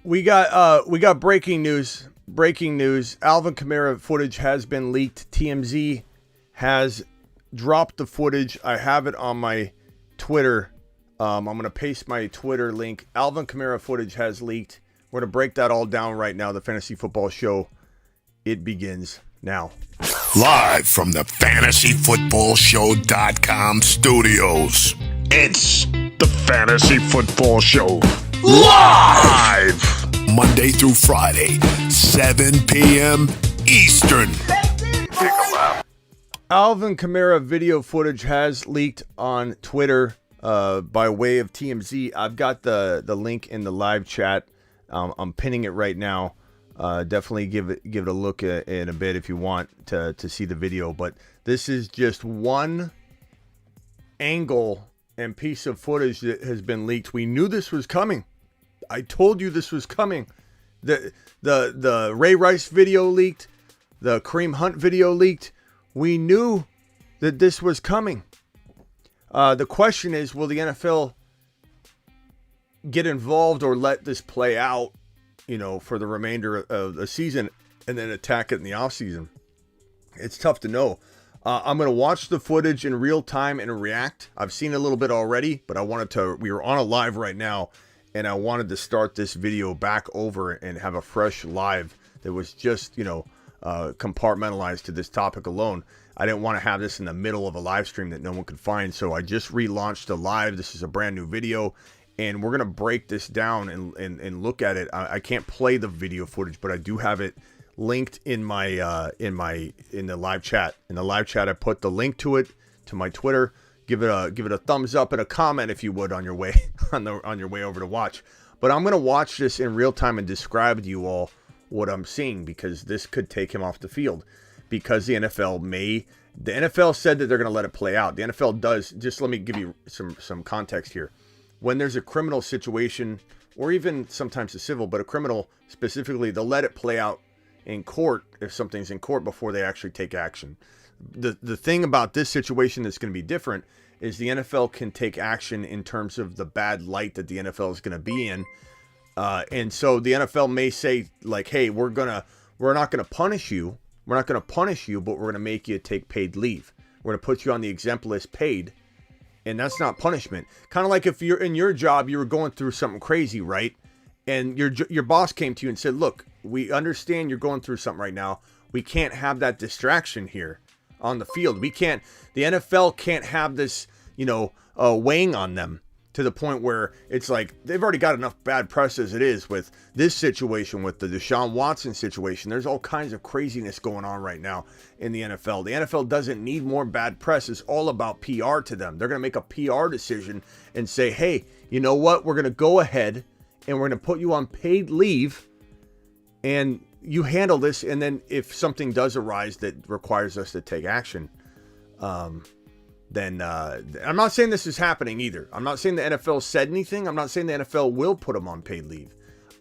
We got breaking news. Breaking news. Alvin Kamara footage has been leaked. TMZ has dropped the footage. I have it on my Twitter. I'm going to paste my Twitter link. Alvin Kamara footage has leaked. We're going to break that all down right now. The Fantasy Football Show. It begins now. Live from the FantasyFootballShow.com studios. It's the Fantasy Football Show. Live! Monday through Friday, 7 p.m. Eastern. Alvin Kamara video footage has leaked on Twitter by way of TMZ. I've got the link in the live chat. I'm pinning it right now. Definitely give it a look in a bit if you want to see the video. But this is just one angle and piece of footage that has been leaked. We knew this was coming. I told you this was coming. The Ray Rice video leaked. The Kareem Hunt video leaked. We knew that this was coming. The question is, will the NFL get involved or let this play out, for the remainder of the season and then attack it in the offseason? It's tough to know. I'm going to watch the footage in real time and react. I've seen a little bit already, but we were on a live right now, and I wanted to start this video back over and have a fresh live that was just, compartmentalized to this topic alone. I didn't want to have this in the middle of a live stream that no one could find, so I just relaunched a live. This is a brand new video, and we're going to break this down and look at it. I can't play the video footage, but I do have it linked in my in the live chat. In the live chat, I put the link to it to my Twitter. Give it a thumbs up and a comment if you would on your way on your way over to watch. But I'm gonna watch this in real time and describe to you all what I'm seeing, because this could take him off the field. Because the NFL said that they're gonna let it play out. The NFL does. Just let me give you some context here. When there's a criminal situation, or even sometimes a civil, but a criminal specifically, they'll let it play out in court if something's in court before they actually take action. The thing about this situation that's going to be different is the NFL can take action in terms of the bad light that the NFL is going to be in. And so the NFL may say, like, hey, we're not going to punish you. We're not going to punish you, but we're going to make you take paid leave. We're going to put you on the exempt list paid. And that's not punishment. Kind of like if you're in your job, you were going through something crazy, right? And your boss came to you and said, look, we understand you're going through something right now. We can't have that distraction here on the field. The NFL can't have this, weighing on them to the point where it's like they've already got enough bad press as it is with this situation, with the Deshaun Watson situation. There's all kinds of craziness going on right now in the NFL. The NFL doesn't need more bad press. It's all about PR to them. They're going to make a PR decision and say, hey, you know what? We're going to go ahead and we're going to put you on paid leave and you handle this. And then if something does arise that requires us to take action, then I'm not saying this is happening either. I'm not saying the NFL said anything. I'm not saying the NFL will put them on paid leave.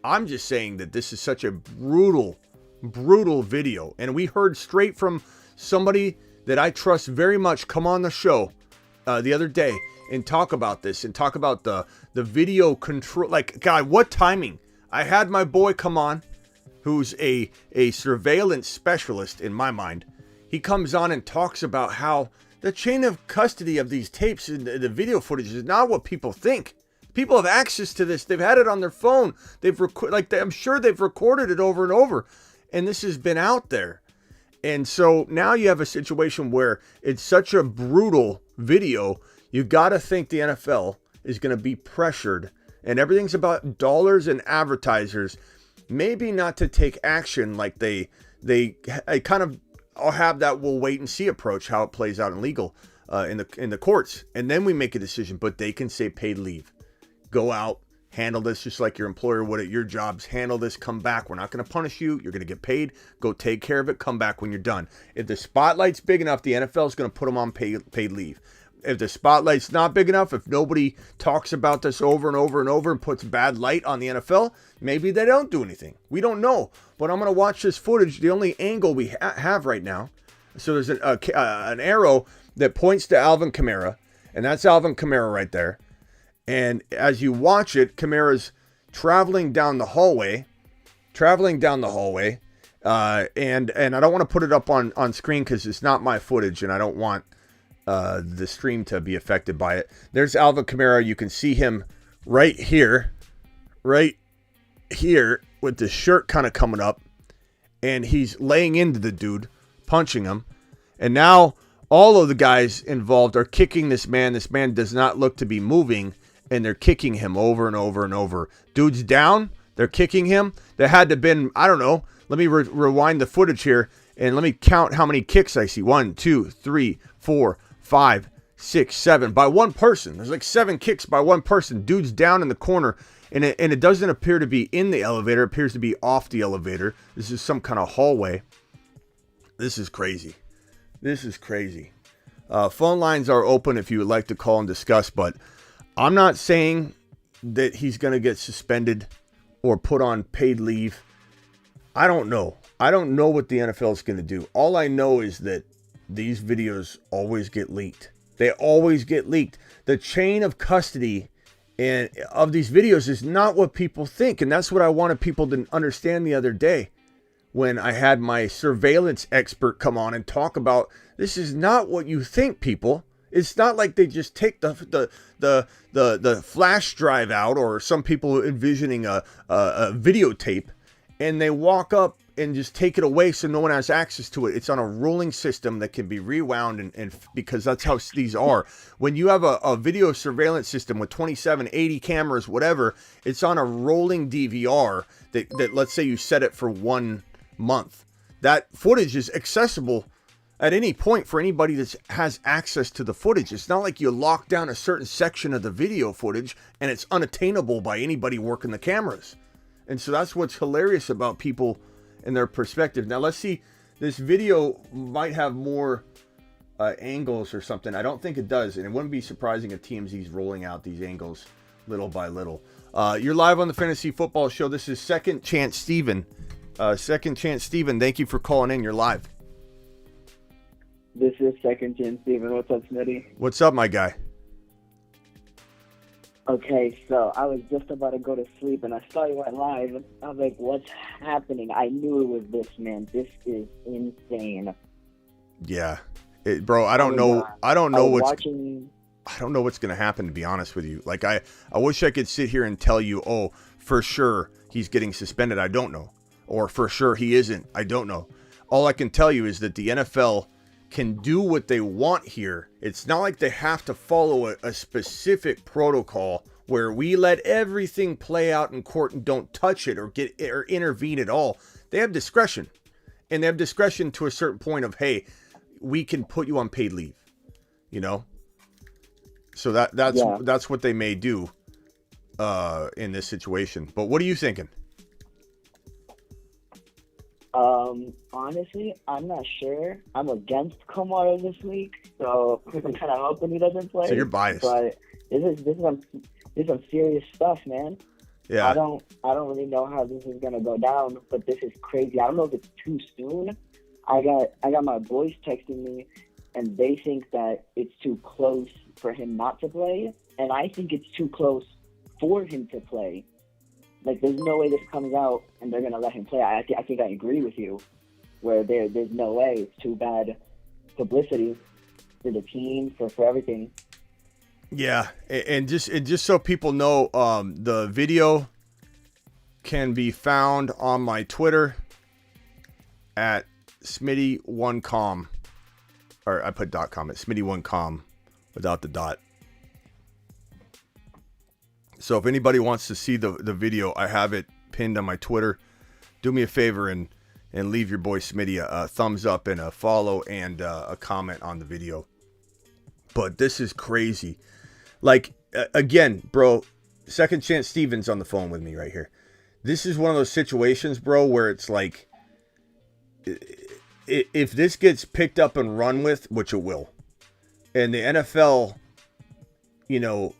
I'm just saying that this is such a brutal video. And we heard straight from somebody that I trust very much come on the show the other day and talk about this and talk about the video control. Like, God, what timing. I had my boy come on, who's a surveillance specialist in my mind. He comes on and talks about how the chain of custody of these tapes and the video footage is not what people think. People have access to this. They've had it on their phone. I'm sure they've recorded it over and over, and this has been out there. And so now you have a situation where it's such a brutal video. You got to think the NFL is going to be pressured, and everything's about dollars and advertisers. Maybe not to take action like they kind of have that we'll wait and see approach, how it plays out in legal in the courts, and then we make a decision. But they can say paid leave, go out, handle this just like your employer would at your jobs. Handle this, come back. We're not going to punish you. You're going to get paid. Go take care of it. Come back when you're done. If the spotlight's big enough, the NFL is going to put them on paid leave. If the spotlight's not big enough, if nobody talks about this over and over and over and puts bad light on the NFL, maybe they don't do anything. We don't know. But I'm going to watch this footage. The only angle we have right now, so there's an arrow that points to Alvin Kamara, and that's Alvin Kamara right there. And as you watch it, Kamara's traveling down the hallway. And I don't want to put it up on screen because it's not my footage, and I don't want the stream to be affected by it. There's Alvin Kamara. You can see him right here with the shirt kind of coming up, and he's laying into the dude, punching him. And now all of the guys involved are kicking this man. This man does not look to be moving, and they're kicking him over and over and over. Dude's down. They're kicking him. There had to have been, I don't know. Let me rewind the footage here, and let me count how many kicks I see. 1, 2, 3, 4, 5, 6, 7. By one person. There's like 7 kicks by one person. Dude's down in the corner, and it doesn't appear to be in the elevator. It appears to be off the elevator. This is some kind of hallway. This is crazy. Phone lines are open if you would like to call and discuss, but I'm not saying that he's going to get suspended or put on paid leave. I don't know. I don't know what the NFL is going to do. All I know is that these videos always get leaked. They always get leaked. The chain of custody and of these videos is not what people think. And that's what I wanted people to understand the other day when I had my surveillance expert come on and talk about this is not what you think, people. It's not like they just take the flash drive out, or some people envisioning a videotape, and they walk up and just take it away so no one has access to it. It's on a rolling system that can be rewound, and because that's how these are. When you have a video surveillance system with 27, 80 cameras, whatever, it's on a rolling DVR that let's say you set it for 1 month. That footage is accessible at any point for anybody that has access to the footage. It's not like you lock down a certain section of the video footage and it's unattainable by anybody working the cameras. And so that's what's hilarious about people and their perspective. Now let's see, this video might have more angles or something. I don't think it does, and it wouldn't be surprising if TMZ's rolling out these angles little by little. You're live on the Fantasy Football Show. This is Second Chance Steven. Second Chance Steven, thank you for calling in. You're live. This is Second Chance Steven. What's up, Smitty? What's up, my guy? Okay, so I was just about to go to sleep, and I saw you went live. I was like, what's happening? I knew it was this, man. This is insane. Yeah. Bro, I don't know what's going to happen, to be honest with you. Like, I wish I could sit here and tell you, oh, for sure he's getting suspended. I don't know. Or for sure he isn't. I don't know. All I can tell you is that the NFL can do what they want here. It's not like they have to follow a specific protocol where we let everything play out in court and don't touch it or intervene at all. They have discretion, and they have discretion to a certain point of, hey, we can put you on paid leave, you know? So that's what they may do in this situation. But what are you thinking? Honestly, I'm not sure. I'm against Kamara this week, so I'm kind of hoping he doesn't play. So you're biased. But this is some serious stuff, man. Yeah. I don't really know how this is gonna go down, but this is crazy. I don't know if it's too soon. I got my boys texting me, and they think that it's too close for him not to play, and I think it's too close for him to play. Like, there's no way this comes out and they're going to let him play. I think I agree with you, where there's no way. It's too bad publicity for the team, for everything. Yeah, and just so people know, the video can be found on my Twitter at Smitty1com. Or I put .com at Smitty1com without the dot. So if anybody wants to see the video, I have it pinned on my Twitter. Do me a favor and leave your boy Smitty a thumbs up and a follow and a comment on the video. But this is crazy. Like, again, bro, Second Chance Steven's on the phone with me right here. This is one of those situations, bro, where it's like, if this gets picked up and run with, which it will, and the NFL, you know,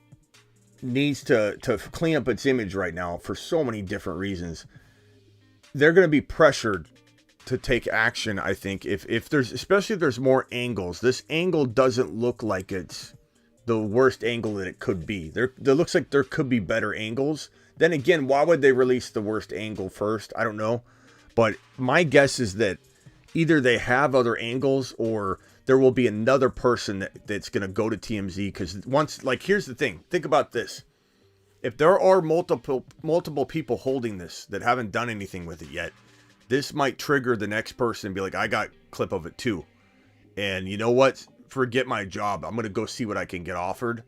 needs to clean up its image right now for so many different reasons, they're going to be pressured to take action. I think if there's, especially if there's more angles, this angle doesn't look like it's the worst angle that it could be. There looks like there could be better angles Then again, why would they release the worst angle first? I don't know. But my guess is that either they have other angles or there will be another person that's going to go to TMZ. Because once, like, here's the thing. Think about this. If there are multiple people holding this that haven't done anything with it yet, this might trigger the next person and be like, I got clip of it too. And you know what? Forget my job. I'm going to go see what I can get offered.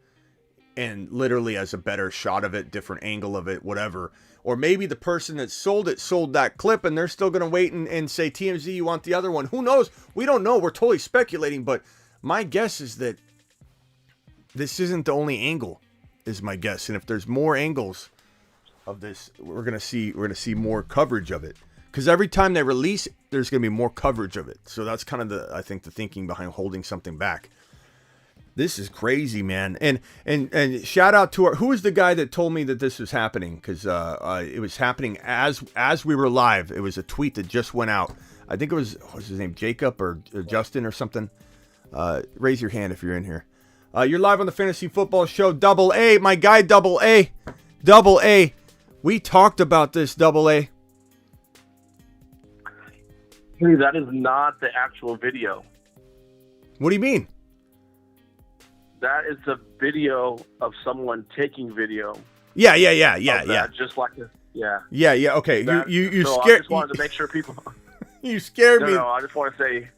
And literally has a better shot of it, different angle of it, whatever. Or maybe the person that sold it sold that clip and they're still going to wait and say, TMZ, you want the other one. Who knows? We don't know. We're totally speculating. But my guess is that this isn't the only angle, is my guess. And if there's more angles of this, we're going to see more coverage of it. Because every time they release, there's going to be more coverage of it. So that's kind of I think the thinking behind holding something back. This is crazy, man. And shout out to who was the guy that told me that this was happening? Because it was happening as we were live. It was a tweet that just went out. I think it was, what's his name, Jacob or Justin or something. Raise your hand if you're in here. You're live on the Fantasy Football Show. Double A, my guy, Double A. Double A. We talked about this, Double A. Hey, that is not the actual video. What do you mean? That is a video of someone taking video. Yeah. Just like a, yeah. Yeah. Okay. That, you so scared. I just wanted to make sure people. You scared me. No, I just want to say.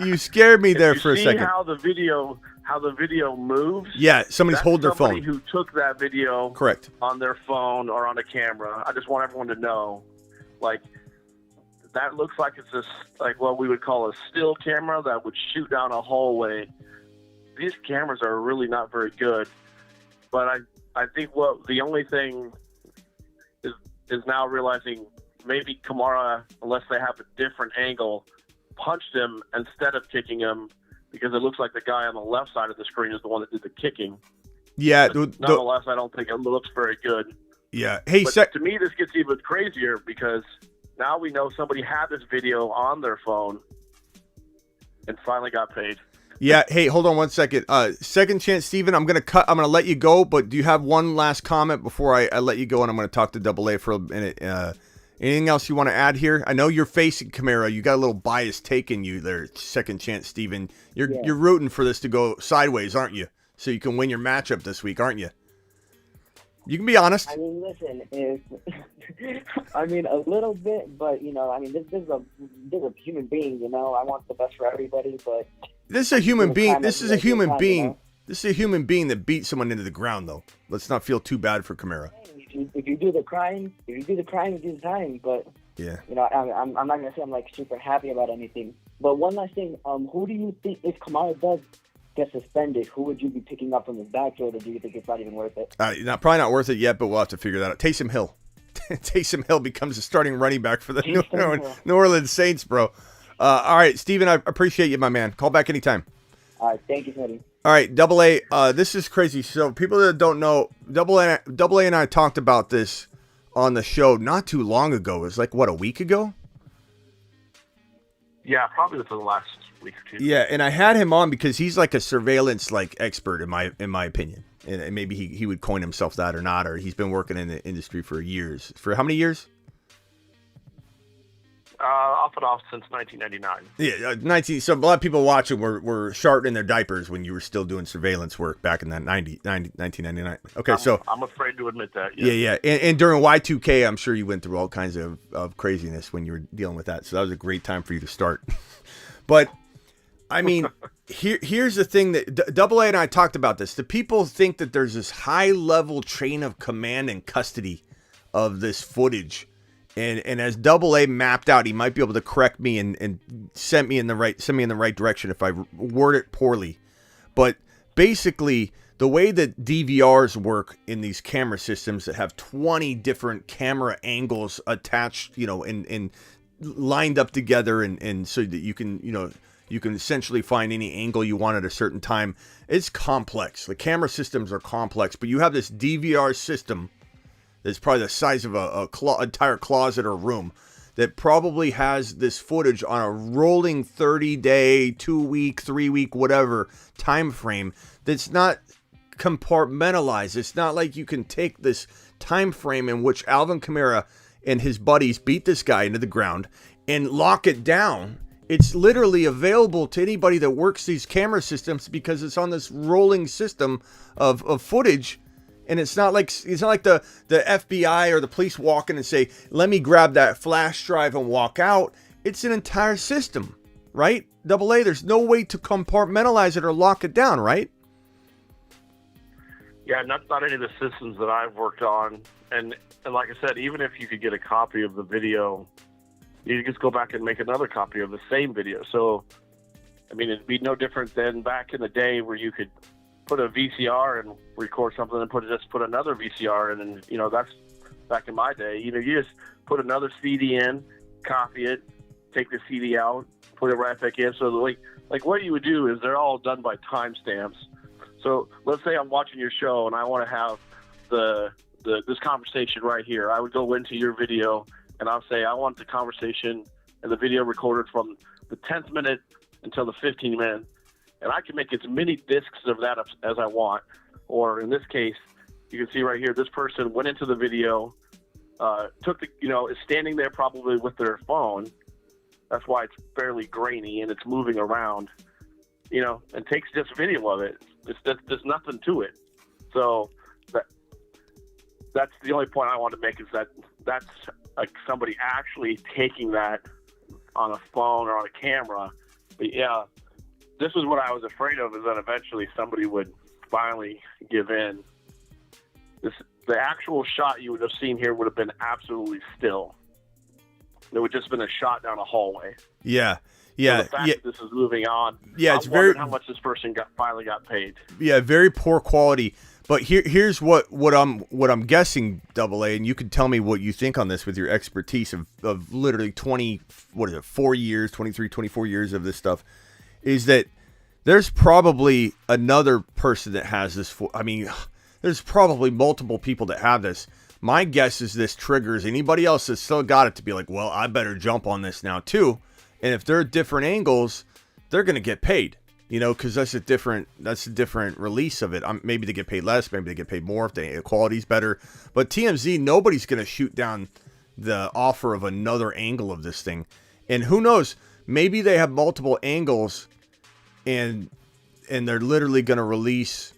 You scared me there for a second. See how the video moves? Yeah, somebody's holding their phone. Somebody who took that video, correct, on their phone or on a camera. I just want everyone to know, like, that looks like it's just like what we would call a still camera that would shoot down a hallway. These cameras are really not very good, but I think the only thing is now realizing maybe Kamara, unless they have a different angle, punched him instead of kicking him, because it looks like the guy on the left side of the screen is the one that did the kicking. Yeah, nonetheless, I don't think it looks very good. Yeah. Hey, to me, this gets even crazier because now we know somebody had this video on their phone and finally got paid. Yeah. Hey, hold on one second. Second Chance, Steven, I'm going to let you go, but do you have one last comment before I let you go? And I'm going to talk to Double A for a minute. Anything else you want to add here? I know you're facing Kamara. You got a little bias taking you there, Second Chance, Steven. You're rooting for this to go sideways, aren't you? So you can win your matchup this week, aren't you? You can be honest. I mean, listen, I mean, a little bit, but, this is a human being, I want the best for everybody, but... This is a human being. This is a human being. This is a human being that beat someone into the ground, though. Let's not feel too bad for Kamara. If you do the crime, you do the time. But yeah, I'm not gonna say I'm like super happy about anything. But one last thing, who do you think, if Kamara does get suspended, who would you be picking up from his backfield, or do you think it's not even worth it? Probably not worth it yet, but we'll have to figure that out. Taysom Hill. Taysom Hill becomes a starting running back for the New Orleans Saints, bro. All right, Steven, I appreciate you, my man. Call back anytime. All right, thank you, Teddy. All right, Double A, this is crazy. So people that don't know, Double A and I talked about this on the show not too long ago. It was like, what, a week ago? Yeah, probably within the last week or two. Yeah, and I had him on because he's like a surveillance expert in my opinion. And maybe he would coin himself that or not, or he's been working in the industry for years. For how many years? Off and off since 1999. Yeah, So a lot of people watching were sharpening their diapers when you were still doing surveillance work back in that 1999. Okay, I'm afraid to admit that. Yeah. And during Y2K, I'm sure you went through all kinds of craziness when you were dealing with that. So that was a great time for you to start. But I mean, here's the thing that Double A and I talked about this. The people think that there's this high level chain of command and custody of this footage. And as Double A mapped out, he might be able to correct me and send me in the right direction if I word it poorly. But basically, the way that DVRs work in these camera systems that have 20 different camera angles attached, and lined up together, and so that you can essentially find any angle you want at a certain time. It's complex. The camera systems are complex, but you have this DVR system that's probably the size of a entire closet or room that probably has this footage on a rolling 30-day, 2-week, 3-week, whatever time frame that's not compartmentalized. It's not like you can take this time frame in which Alvin Kamara and his buddies beat this guy into the ground and lock it down. It's literally available to anybody that works these camera systems because it's on this rolling system of footage. And it's not like the FBI or the police walk in and say, let me grab that flash drive and walk out. It's an entire system, right? AA, there's no way to compartmentalize it or lock it down, right? Yeah, not any of the systems that I've worked on. And like I said, even if you could get a copy of the video, you could just go back and make another copy of the same video. So, I mean, it'd be no different than back in the day where you could put a VCR and record something and just put another VCR in. And, you know, that's back in my day. You know, you just put another CD in, copy it, take the CD out, put it right back in. So, like what you would do is they're all done by timestamps. So let's say I'm watching your show and I want to have this conversation right here. I would go into your video and I'll say, I want the conversation and the video recorded from the 10th minute until the 15th minute. And I can make as many discs of that as I want. Or in this case, you can see right here, this person went into the video, is standing there probably with their phone. That's why it's fairly grainy and it's moving around, you know, and takes just video of it. There's nothing to it. So that's the only point I want to make, is that's like somebody actually taking that on a phone or on a camera. But yeah, this is what I was afraid of, is that eventually somebody would finally give in. The actual shot you would have seen here would have been absolutely still. There would just been a shot down a hallway. Yeah. So the fact that this is moving on. Yeah, it's very how much this person finally got paid. Yeah, very poor quality. But here's what I'm guessing, AA, and you can tell me what you think on this with your expertise of literally 24 years of this stuff, is that there's probably another person that has this. There's probably multiple people that have this. My guess is this triggers anybody else that's still got it to be like, well, I better jump on this now too. And if they're different angles, they're going to get paid, you know, because that's a different release of it. Maybe they get paid less, maybe they get paid more if the quality's better. But TMZ, nobody's going to shoot down the offer of another angle of this thing. And who knows, maybe they have multiple angles and they're literally going to release,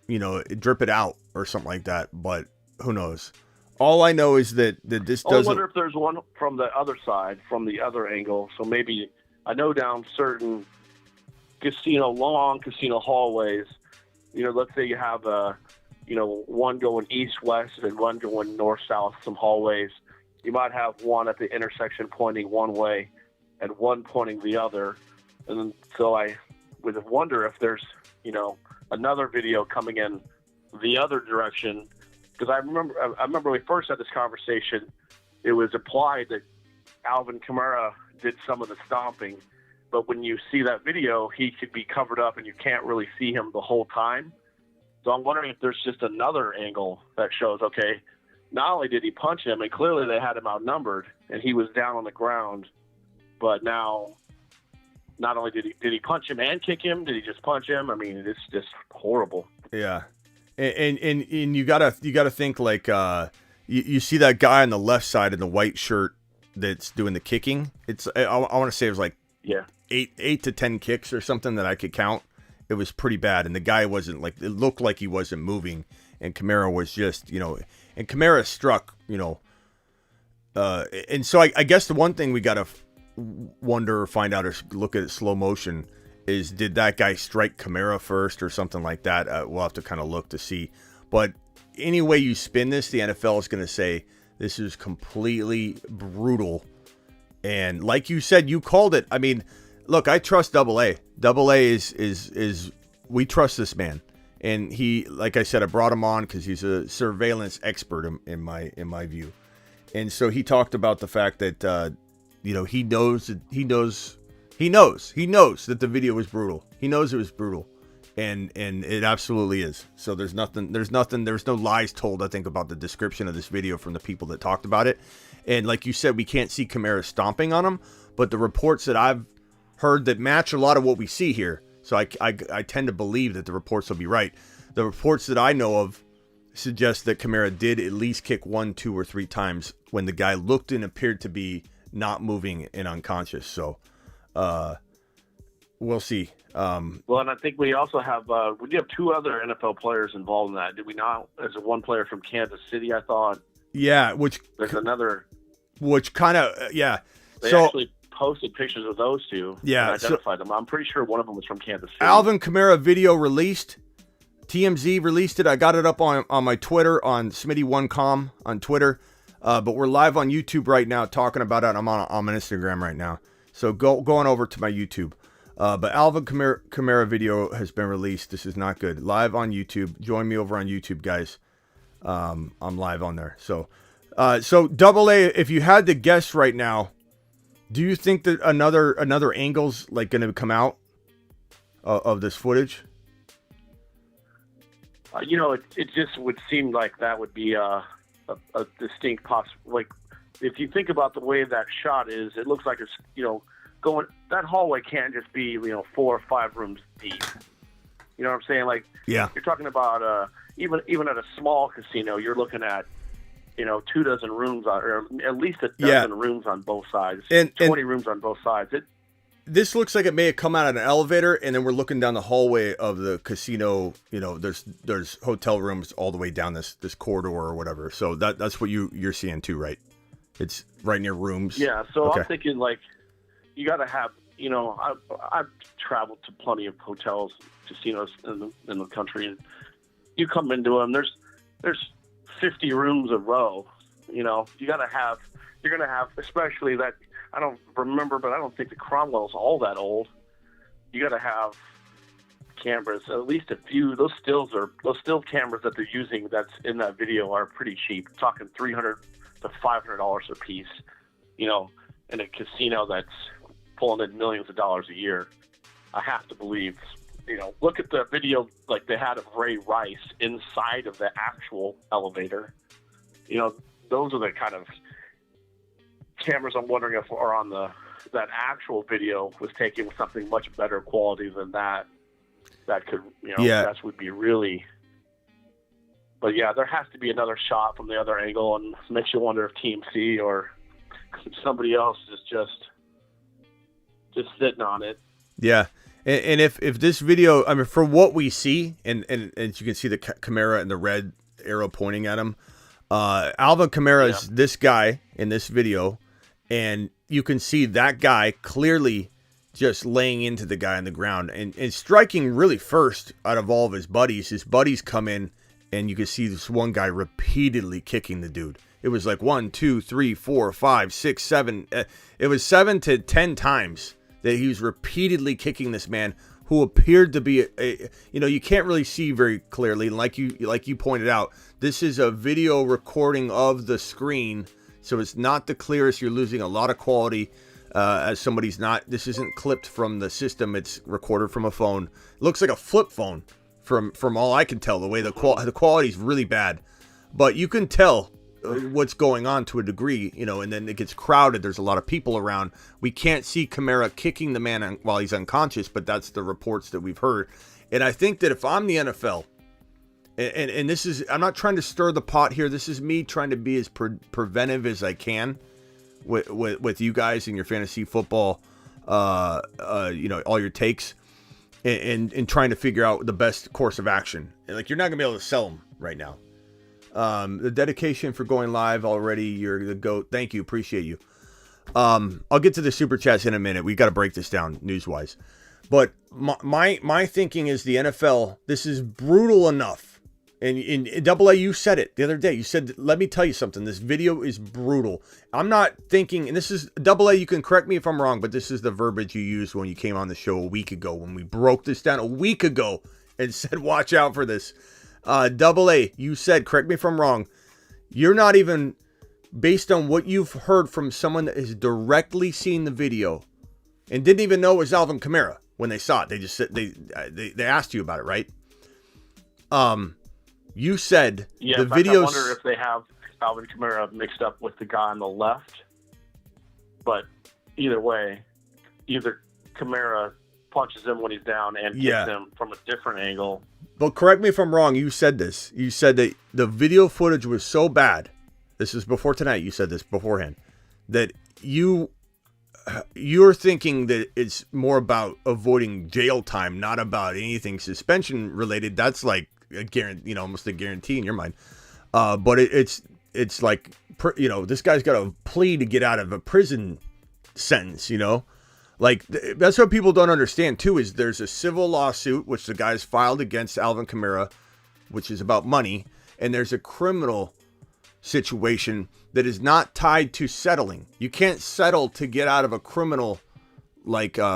you know, drip it out or something like that. But who knows? All I know is that this doesn't. I wonder if there's one from the other side, from the other angle. So maybe, I know down certain long casino hallways, you know, let's say you have one going east-west and one going north-south, some hallways. You might have one at the intersection pointing one way and one pointing the other. And then, so I would wonder if there's, you know, another video coming in the other direction. Because I remember when we first had this conversation, it was implied that Alvin Kamara did some of the stomping. But when you see that video, he could be covered up and you can't really see him the whole time. So I'm wondering if there's just another angle that shows, okay, not only did he punch him, and clearly they had him outnumbered, and he was down on the ground, but now not only did he punch him and kick him, did he just punch him? I mean, it's just horrible. Yeah. And you gotta think, like, you see that guy on the left side in the white shirt that's doing the kicking. I want to say it was like 8 to 10 kicks or something that I could count. It was pretty bad, and the guy wasn't, like, it looked like he wasn't moving, and Kamara was just, you know, and Kamara struck, you know, and so I guess the one thing we gotta wonder or find out or look at it slow motion is, did that guy strike Kamara first or something like that? We'll have to kind of look to see. But any way you spin this, the NFL is going to say this is completely brutal. And like you said, you called it. I mean, look, I trust AA. AA is we trust this man. And he, like I said, I brought him on because he's a surveillance expert in my view. And so he talked about the fact that you know, he knows that the video was brutal. He knows it was brutal, and it absolutely is. So there's no lies told, I think, about the description of this video from the people that talked about it. And like you said, we can't see Kamara stomping on him, but the reports that I've heard that match a lot of what we see here. So I tend to believe that the reports will be right. The reports that I know of suggests that Kamara did at least kick 1, 2, or 3 times when the guy looked and appeared to be not moving and unconscious. So we'll see. Well, and I think we also have we do have 2 other NFL players involved in that. Did we not? There's one player from Kansas City, I thought. Yeah, there's another. Which kind of They actually posted pictures of those 2. Yeah, and identified them. I'm pretty sure one of them was from Kansas City. Alvin Kamara video released. TMZ released it. I got it up on my Twitter, on Smitty1Com on Twitter. But we're live on YouTube right now talking about it. I'm on Instagram right now. So go on over to my YouTube. But Alvin Kamara video has been released. This is not good. Live on YouTube. Join me over on YouTube, guys. I'm live on there. So Double A, if you had to guess right now, do you think that another angle's like going to come out of this footage? It just would seem like that would be a distinct like, if you think about the way that shot is, it looks like it's, going, that hallway can't just be, 4 or 5 rooms deep. You know what I'm saying? Like, yeah, you're talking about, even at a small casino, you're looking at, 2 dozen rooms, or at least a dozen rooms on both sides, and 20 rooms on both sides. This looks like it may have come out of an elevator, and then we're looking down the hallway of the casino. There's hotel rooms all the way down this corridor or whatever. So that's what you're seeing too, right? It's right near rooms. Yeah. So okay. I'm thinking, like, you got to have, I've traveled to plenty of hotels, casinos in the country, and you come into them. There's 50 rooms a row. You're going to have, especially that. I don't remember, but I don't think the Cromwell's all that old. You got to have cameras, at least a few. Those still cameras that they're using that's in that video are pretty cheap. I'm talking $300 to $500 a piece. In a casino that's pulling in millions of dollars a year. I have to believe. Look at the video like they had of Ray Rice inside of the actual elevator. Those are the kind of cameras I'm wondering if are on that actual video was taken with something much better quality than that. That could, that would be really. But yeah, there has to be another shot from the other angle, and it makes you wonder if TMZ or somebody else is just sitting on it. Yeah, and if this video, I mean, for what we see, and you can see the Kamara and the red arrow pointing at him, Alvin Kamara is this guy in this video. And you can see that guy clearly just laying into the guy on the ground and striking really first out of all of his buddies. His buddies come in, and you can see this one guy repeatedly kicking the dude. It was like 1, 2, 3, 4, 5, 6, 7. It was 7 to 10 times that he was repeatedly kicking this man who appeared to be you can't really see very clearly. Like you pointed out, this is a video recording of the screen. So it's not the clearest. You're losing a lot of quality as somebody's not. This isn't clipped from the system. It's recorded from a phone. It looks like a flip phone from all I can tell. The way the quality is really bad, but you can tell what's going on to a degree, and then it gets crowded. There's a lot of people around. We can't see Kamara kicking the man while he's unconscious, but that's the reports that we've heard. And I think that if I'm the NFL, and this is, I'm not trying to stir the pot here. This is me trying to be as preventive as I can with you guys in your fantasy football, all your takes, and trying to figure out the best course of action. Like, you're not gonna be able to sell them right now. The dedication for going live already. You're the GOAT. Thank you. Appreciate you. I'll get to the super chats in a minute. We got to break this down news-wise. But my thinking is the NFL, this is brutal enough. And in Double A, you said it the other day. You said, let me tell you something. This video is brutal. I'm not thinking, and this is Double A, you can correct me if I'm wrong, but this is the verbiage you used when you came on the show a week ago, when we broke this down a week ago and said, watch out for this. Double A, you said, correct me if I'm wrong, you're not even, based on what you've heard from someone that has directly seen the video and didn't even know it was Alvin Kamara when they saw it. They just said, they asked you about it, right? You said the video. I wonder if they have Alvin Kamara mixed up with the guy on the left. But either way, either Kamara punches him when he's down and Yeah. kicks him from a different angle. But correct me if I'm wrong. You said this. You said that the video footage was so bad. This is before tonight. You said this beforehand. That you're thinking that it's more about avoiding jail time, not about anything suspension related. That's like a guarantee, almost a guarantee in your mind. But it's like, this guy's got a plea to get out of a prison sentence, Like, that's what people don't understand, too, is there's a civil lawsuit, which the guy's filed against Alvin Kamara, which is about money, and there's a criminal situation that is not tied to settling. You can't settle to get out of a criminal,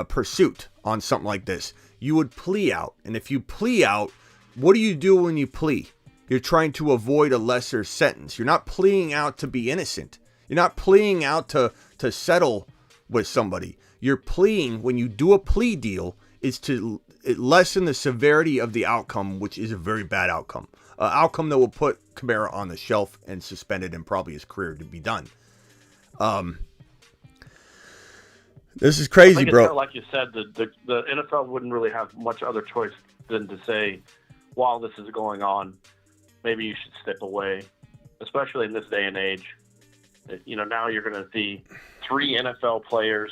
pursuit on something like this. You would plea out, and if you plea out, what do you do when you plea? You're trying to avoid a lesser sentence. You're not pleading out to be innocent. You're not pleading out to settle with somebody. You're pleading, when you do a plea deal, is to lessen the severity of the outcome, which is a very bad outcome. An outcome that will put Kamara on the shelf and suspended and probably his career to be done. This is crazy, bro. Like you said, the NFL wouldn't really have much other choice than to say, while this is going on, maybe you should step away, especially in this day and age. Now you're going to see 3 NFL players,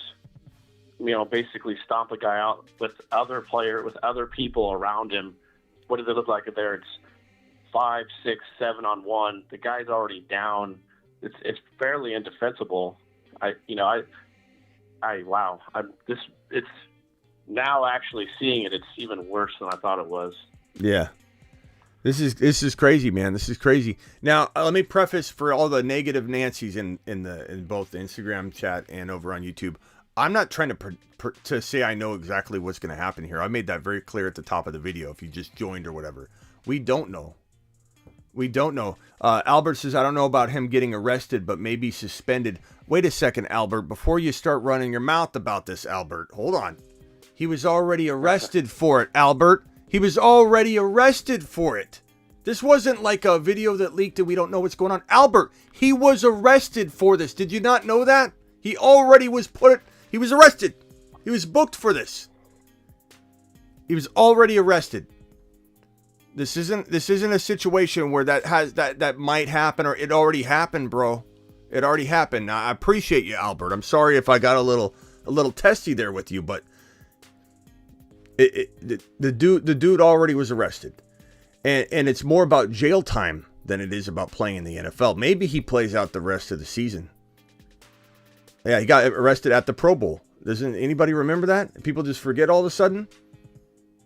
basically stomp a guy out with other people around him. What does it look like there? It's 5, 6, 7 on 1. The guy's already down. It's fairly indefensible. It's now actually seeing it. It's even worse than I thought it was. Yeah. This is crazy, man. This is crazy. Now, let me preface for all the negative Nancys in both the Instagram chat and over on YouTube. I'm not trying to say I know exactly what's going to happen here. I made that very clear at the top of the video. If you just joined or whatever, we don't know. We don't know. Albert says, I don't know about him getting arrested, but maybe suspended. Wait a second, Albert. Before you start running your mouth about this, Albert, hold on. He was already arrested for it, Albert. He was already arrested for it. This wasn't like a video that leaked and we don't know what's going on. Albert, he was arrested for this. Did you not know that? He already was he was arrested. He was booked for this. He was already arrested. This isn't a situation where that might happen, or it already happened, bro. It already happened. Now, I appreciate you, Albert. I'm sorry if I got a little testy there with you, but the dude already was arrested, and it's more about jail time than it is about playing in the NFL. Maybe he plays out the rest of the season. Yeah, he got arrested at the Pro Bowl. Doesn't anybody remember that? People just forget all of a sudden.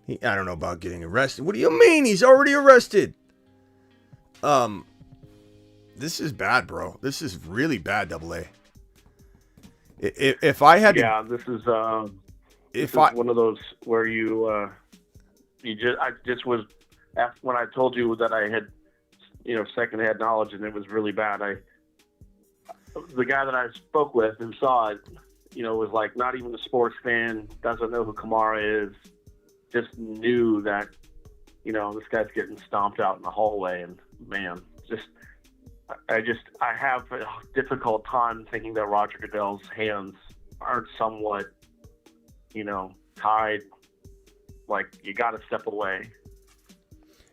I don't know about getting arrested. What do you mean? He's already arrested. This is bad, bro. This is really bad, AA. If I had to, this is one of those where I just was, when I told you that I had, secondhand knowledge and it was really bad. The guy that I spoke with who saw it, was like not even a sports fan, doesn't know who Kamara is, just knew that, this guy's getting stomped out in the hallway, and man, I have a difficult time thinking that Roger Goodell's hands aren't somewhat, tied. Like, you got to step away.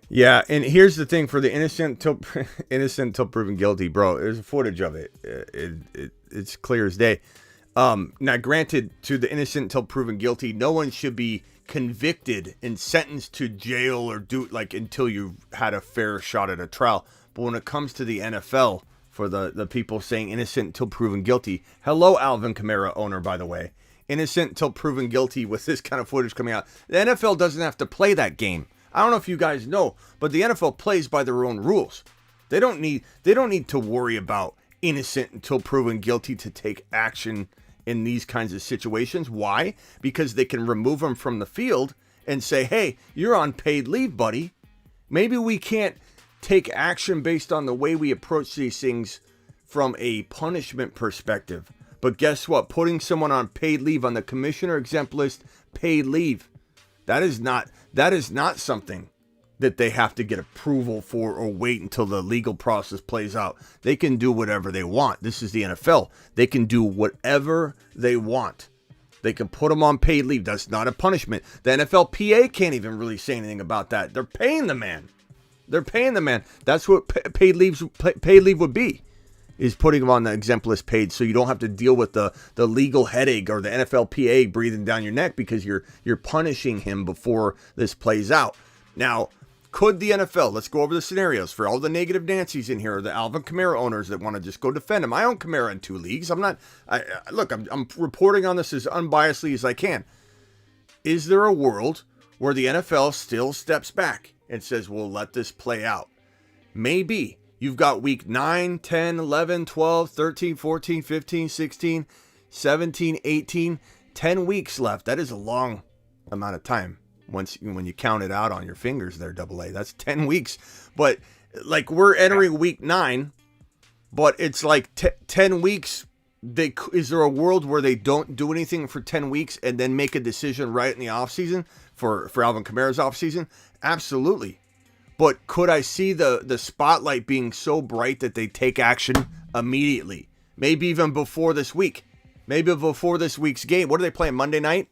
Yeah, and here's the thing for the innocent till proven guilty, bro. There's footage of it. It's clear as day. Now, granted, to the innocent till proven guilty, no one should be convicted and sentenced to jail or until you've had a fair shot at a trial. But when it comes to the NFL, for the people saying innocent until proven guilty, hello, Alvin Kamara owner, by the way, innocent until proven guilty with this kind of footage coming out. The NFL doesn't have to play that game. I don't know if you guys know, but the NFL plays by their own rules. They don't need to worry about innocent until proven guilty to take action in these kinds of situations. Why? Because they can remove them from the field and say, hey, you're on paid leave, buddy. Maybe we can't take action based on the way we approach these things from a punishment perspective. But guess what? Putting someone on paid leave, on the commissioner exempt list, paid leave, that is not something that they have to get approval for or wait until the legal process plays out. They can do whatever they want. This is the NFL. They can do whatever they want. They can put him on paid leave. That's not a punishment. The NFLPA can't even really say anything about that. They're paying the man. They're paying the man. That's what paid leave would be, is putting him on the exempt list paid, so you don't have to deal with the legal headache or the NFLPA breathing down your neck because you're punishing him before this plays out. Now, could the NFL, let's go over the scenarios for all the negative Nancy's in here, or the Alvin Kamara owners that want to just go defend him. I own Kamara in 2 leagues. I'm reporting on this as unbiasedly as I can. Is there a world where the NFL still steps back and says, we'll let this play out? Maybe. You've got week 9, 10, 11, 12, 13, 14, 15, 16, 17, 18, 10 weeks left. That is a long amount of time. When you count it out on your fingers there, AA, that's 10 weeks. But like, we're entering week 9, but it's like 10 weeks. Is there a world where they don't do anything for 10 weeks and then make a decision right in the offseason for Alvin Kamara's offseason? Absolutely. But could I see the spotlight being so bright that they take action immediately? Maybe even before this week. Maybe before this week's game. What are they playing, Monday night?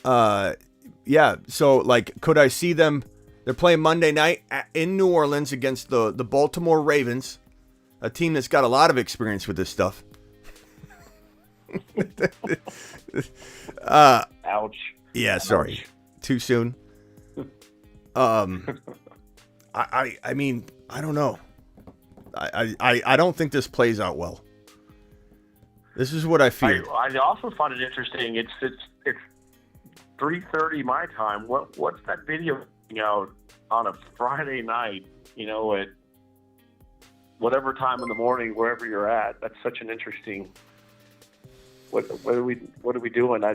Yeah, so like, could I see them? They're playing Monday night in New Orleans against the Baltimore Ravens, a team that's got a lot of experience with this stuff. Ouch. Yeah, sorry. Ouch. Too soon. I mean, I don't know. I don't think this plays out well. This is what I fear. I also find it interesting. It's 3:30 my time. What's that video out on a Friday night? At whatever time in the morning, wherever you're at. That's such an interesting. What are we doing? I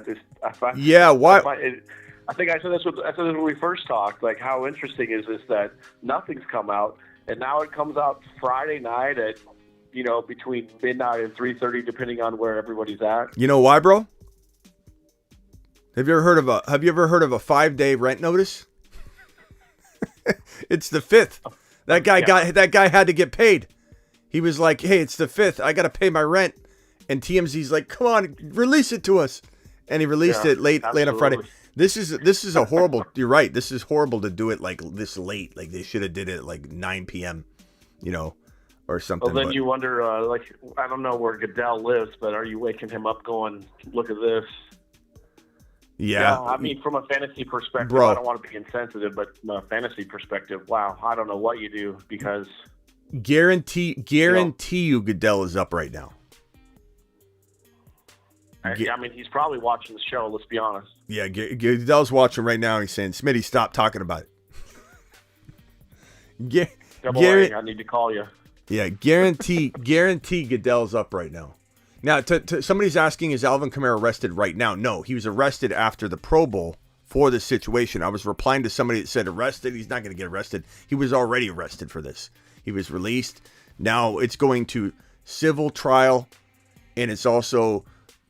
think I said this when we first talked. Like, how interesting is this that nothing's come out, and now it comes out Friday night at between midnight and 3:30, depending on where everybody's at. You know why, bro? Have you ever heard of a 5-day rent notice? It's the 5th. That guy had to get paid. He was like, "Hey, it's the 5th. I got to pay my rent." And TMZ's like, "Come on, release it to us." And he released it late on Friday. This is a horrible. You're right. This is horrible to do it like this late. Like, they should have did it like 9 p.m. Or something. Well, then you wonder, I don't know where Goodell lives, but are you waking him up going, "Look at this"? Yeah. I mean, from a fantasy perspective, bro, I don't want to be insensitive, but from a fantasy perspective, wow, I don't know what you do, because guarantee you Goodell is up right now. I mean, he's probably watching the show, let's be honest. Yeah, Goodell's watching right now, and he's saying, "Smitty, stop talking about it." I need to call you. Yeah, guarantee Goodell's up right now. Now, somebody's asking, is Alvin Kamara arrested right now? No, he was arrested after the Pro Bowl for this situation. I was replying to somebody that said arrested. He's not going to get arrested. He was already arrested for this. He was released. Now it's going to civil trial, and it's also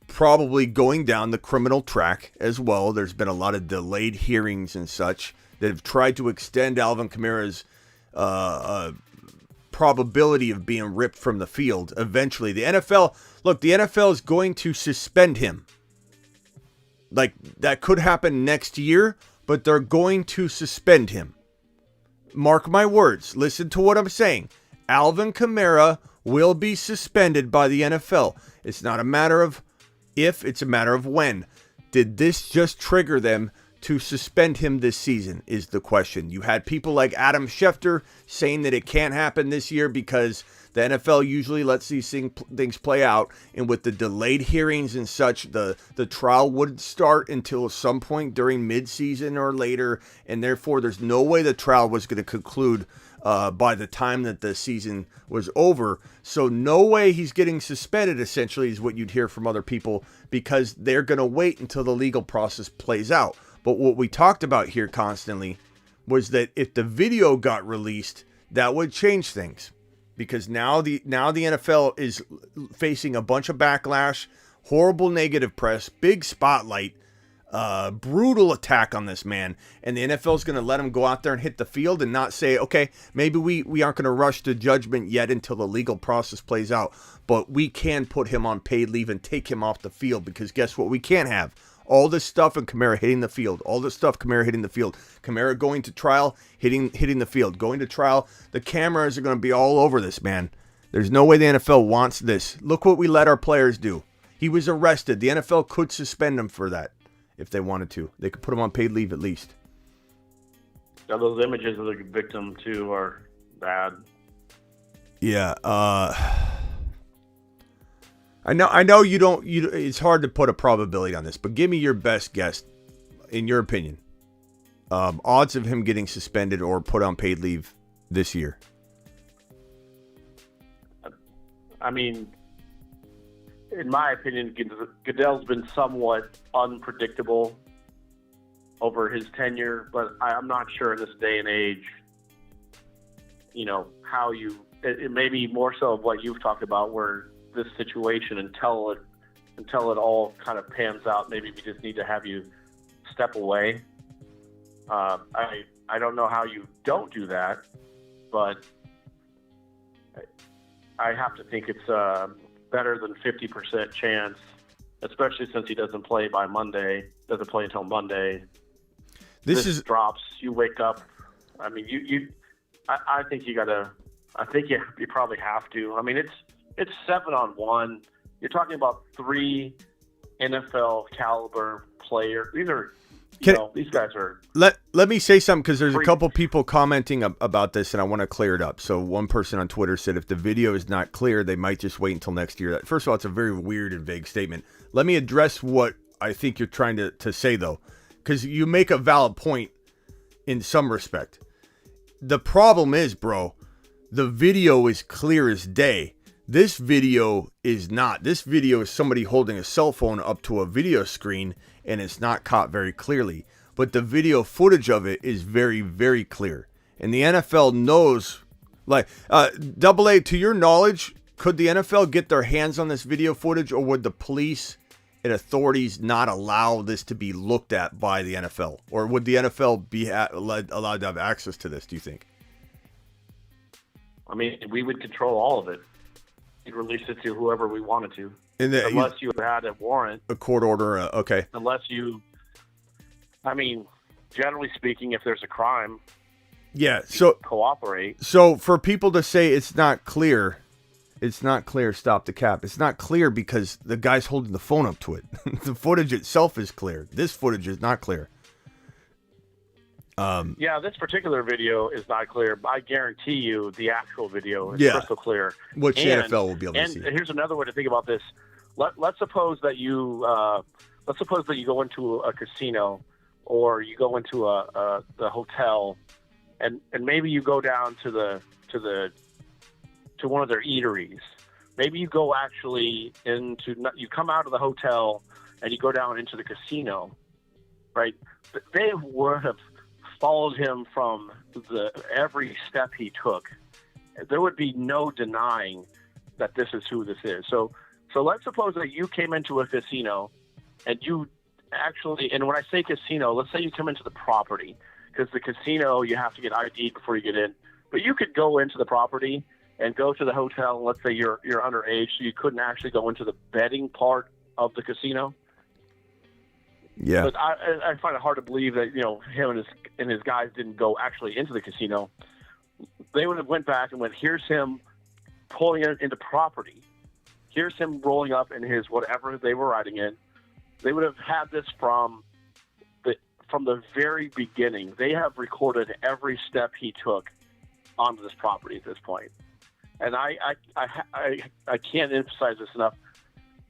probably going down the criminal track as well. There's been a lot of delayed hearings and such that have tried to extend Alvin Kamara's probability of being ripped from the field. Eventually, the NFL is going to suspend him. Like, that could happen next year, but they're going to suspend him. Mark my words. Listen to what I'm saying. Alvin Kamara will be suspended by the NFL. It's not a matter of if, it's a matter of when. Did this just trigger them to suspend him this season is the question. You had people like Adam Schefter saying that it can't happen this year because the NFL usually lets these things play out, and with the delayed hearings and such, the trial wouldn't start until some point during midseason or later, and therefore there's no way the trial was going to conclude by the time that the season was over. So no way he's getting suspended, essentially, is what you'd hear from other people, because they're going to wait until the legal process plays out. But what we talked about here constantly was that if the video got released, that would change things, because now the NFL is facing a bunch of backlash, horrible negative press, big spotlight. brutal attack on this man, and the NFL is going to let him go out there and hit the field and not say, okay, maybe we aren't going to rush to judgment yet until the legal process plays out, but we can put him on paid leave and take him off the field, because guess what? We can't have all this stuff and Kamara hitting the field, all this stuff, Kamara hitting the field, Kamara going to trial, hitting the field, going to trial. The cameras are going to be all over this, man. There's no way the NFL wants this. Look what we let our players do. He was arrested. The NFL could suspend him for that if they wanted to. They could put him on paid leave at least. Now, those images of the victim, too, are bad. Yeah. I know you don't. It's hard to put a probability on this, but give me your best guess, in your opinion. Odds of him getting suspended or put on paid leave this year. I mean, in my opinion, Goodell's been somewhat unpredictable over his tenure, but I'm not sure in this day and age, how it may be more so of what you've talked about, where this situation, until it all kind of pans out, maybe we just need to have you step away. I don't know how you don't do that, but I have to think it's better than 50% chance, especially since he doesn't play until Monday. This drops. You wake up. I mean, I think you gotta. I think you probably have to. I mean, it's 7-on-1. You're talking about 3 NFL caliber players. These guys are. Let me say something, because there's a couple people commenting about this, and I want to clear it up. So one person on Twitter said if the video is not clear, they might just wait until next year. First of all, it's a very weird and vague statement. Let me address what I think you're trying to say, though, because you make a valid point in some respect. The problem is, bro, the video is clear as day. This video is not. This video is somebody holding a cell phone up to a video screen, and it's not caught very clearly. But the video footage of it is very, very clear. And the NFL knows, Double A, to your knowledge, could the NFL get their hands on this video footage, or would the police and authorities not allow this to be looked at by the NFL? Or would the NFL be allowed to have access to this, do you think? I mean, we would control all of it. We'd release it to whoever we wanted to. Unless you had a warrant. A court order, okay. Generally speaking, if there's a crime, yeah, so cooperate. So for people to say it's not clear, stop the cap. It's not clear because the guy's holding the phone up to it. The footage itself is clear. This footage is not clear. This particular video is not clear, but I guarantee you the actual video is crystal clear. Which the NFL will be able to see. And here's another way to think about this. Let's suppose that you go into a casino, or you go into the hotel, and maybe you go down to one of their eateries. Maybe you go you come out of the hotel and you go down into the casino, right? They would have followed him from every step he took. There would be no denying that this is who this is. So let's suppose that you came into a casino, and you actually, and when I say casino, let's say you come into the property, because the casino, you have to get ID before you get in. But you could go into the property and go to the hotel. Let's say you're underage, so you couldn't actually go into the betting part of the casino. Yeah. But I find it hard to believe that him and his guys didn't go actually into the casino. They would have went back and went, here's him pulling it into property. Here's him rolling up in his whatever they were riding in. They would have had this from the very beginning. They have recorded every step he took onto this property at this point. And I can't emphasize this enough.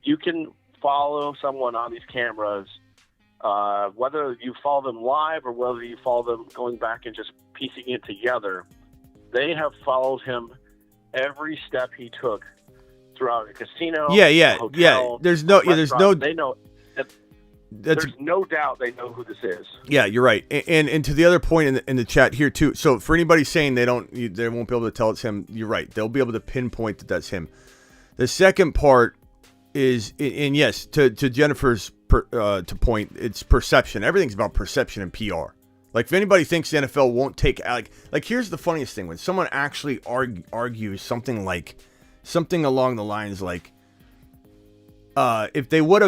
You can follow someone on these cameras, whether you follow them live or whether you follow them going back and just piecing it together. They have followed him every step he took throughout a casino. Hotel, There's no. They know. There's no doubt they know who this is. Yeah, you're right. And to the other point in the chat here too. So for anybody saying they won't be able to tell it's him, you're right. They'll be able to pinpoint that that's him. The second part is, and yes, to Jennifer's to point, it's perception. Everything's about perception and PR. Like, if anybody thinks the NFL won't take, like here's the funniest thing: when someone actually argues something along the lines like, if they were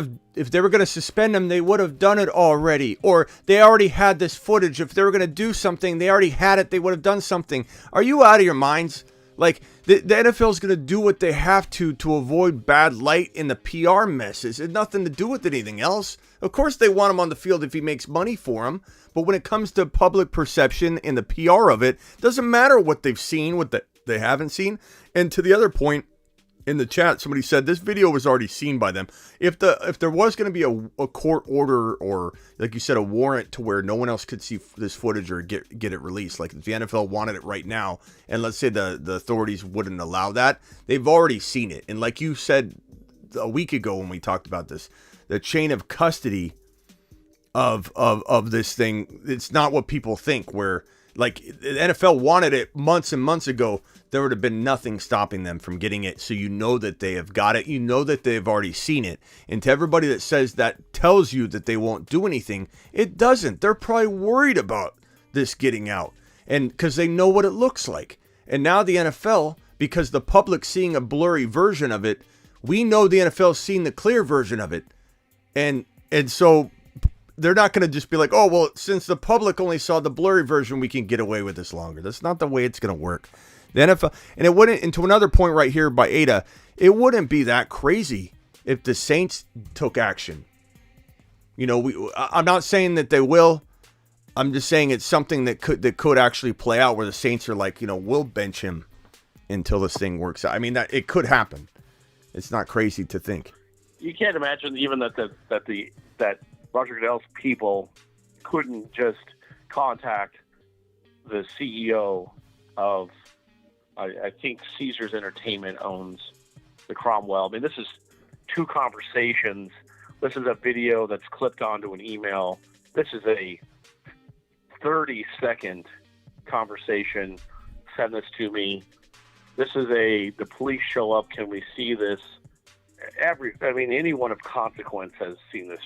going to suspend him, they would have done it already, or they already had this footage. If they were going to do something, they already had it. They would have done something. Are you out of your minds? Like, the NFL is going to do what they have to avoid bad light in the PR messes. It had nothing to do with anything else. Of course, they want him on the field if he makes money for him. But when it comes to public perception and the PR of it, doesn't matter what they've seen, what they haven't seen. And to the other point, in the chat, somebody said this video was already seen by them. If there was going to be a court order, or like you said, a warrant to where no one else could see this footage or get it released, like if the NFL wanted it right now, and let's say the authorities wouldn't allow that, they've already seen it. And like you said a week ago when we talked about this, the chain of custody of this thing, it's not what people think, where like the NFL wanted it months and months ago, there would have been nothing stopping them from getting it. So you know that they have got it. You know that they've already seen it. And to everybody that says that tells you that they won't do anything, it doesn't. They're probably worried about this getting out, and because they know what it looks like. And now the NFL, because the public's seeing a blurry version of it, we know the NFL's seen the clear version of it. And so they're not going to just be like, oh, well, since the public only saw the blurry version, we can get away with this longer. That's not the way it's going to work. The NFL, and it wouldn't, and to another point right here by Ada, it wouldn't be that crazy if the Saints took action. You know, I'm not saying that they will. I'm just saying it's something that could actually play out, where the Saints are like, you know, we'll bench him until this thing works out. I mean, that it could happen. It's not crazy to think. You can't imagine even that Roger Goodell's people couldn't just contact the CEO of, I think Caesars Entertainment owns the Cromwell. I mean, this is two conversations. This is a video that's clipped onto an email. This is a 30-second conversation. Send this to me. This is the police show up. Can we see this? Anyone of consequence has seen this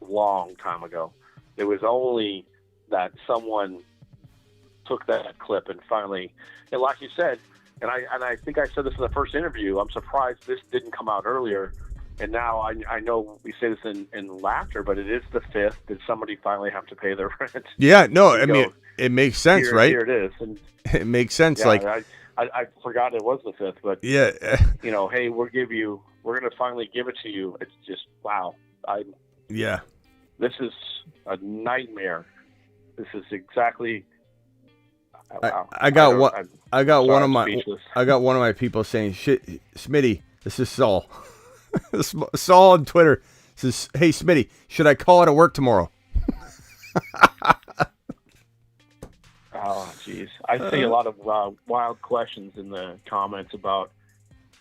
long time ago. It was only that someone took that clip and finally, and like you said, and I think I said this in the first interview, I'm surprised this didn't come out earlier. And now I know we say this in laughter, but it is the 5th. Did somebody finally have to pay their rent? Yeah, no, I mean, it makes sense, right? Here it is. And it makes sense. Yeah, like I forgot it was the 5th, but yeah, you know, hey, we're going to finally give it to you. It's just, wow. Yeah. This is a nightmare. This is exactly. Wow. I got one of my people saying, "Shit, Smitty, this is Saul." Saul on Twitter says, "Hey, Smitty, should I call out of work tomorrow?" Oh, jeez. I see a lot of wild questions in the comments about,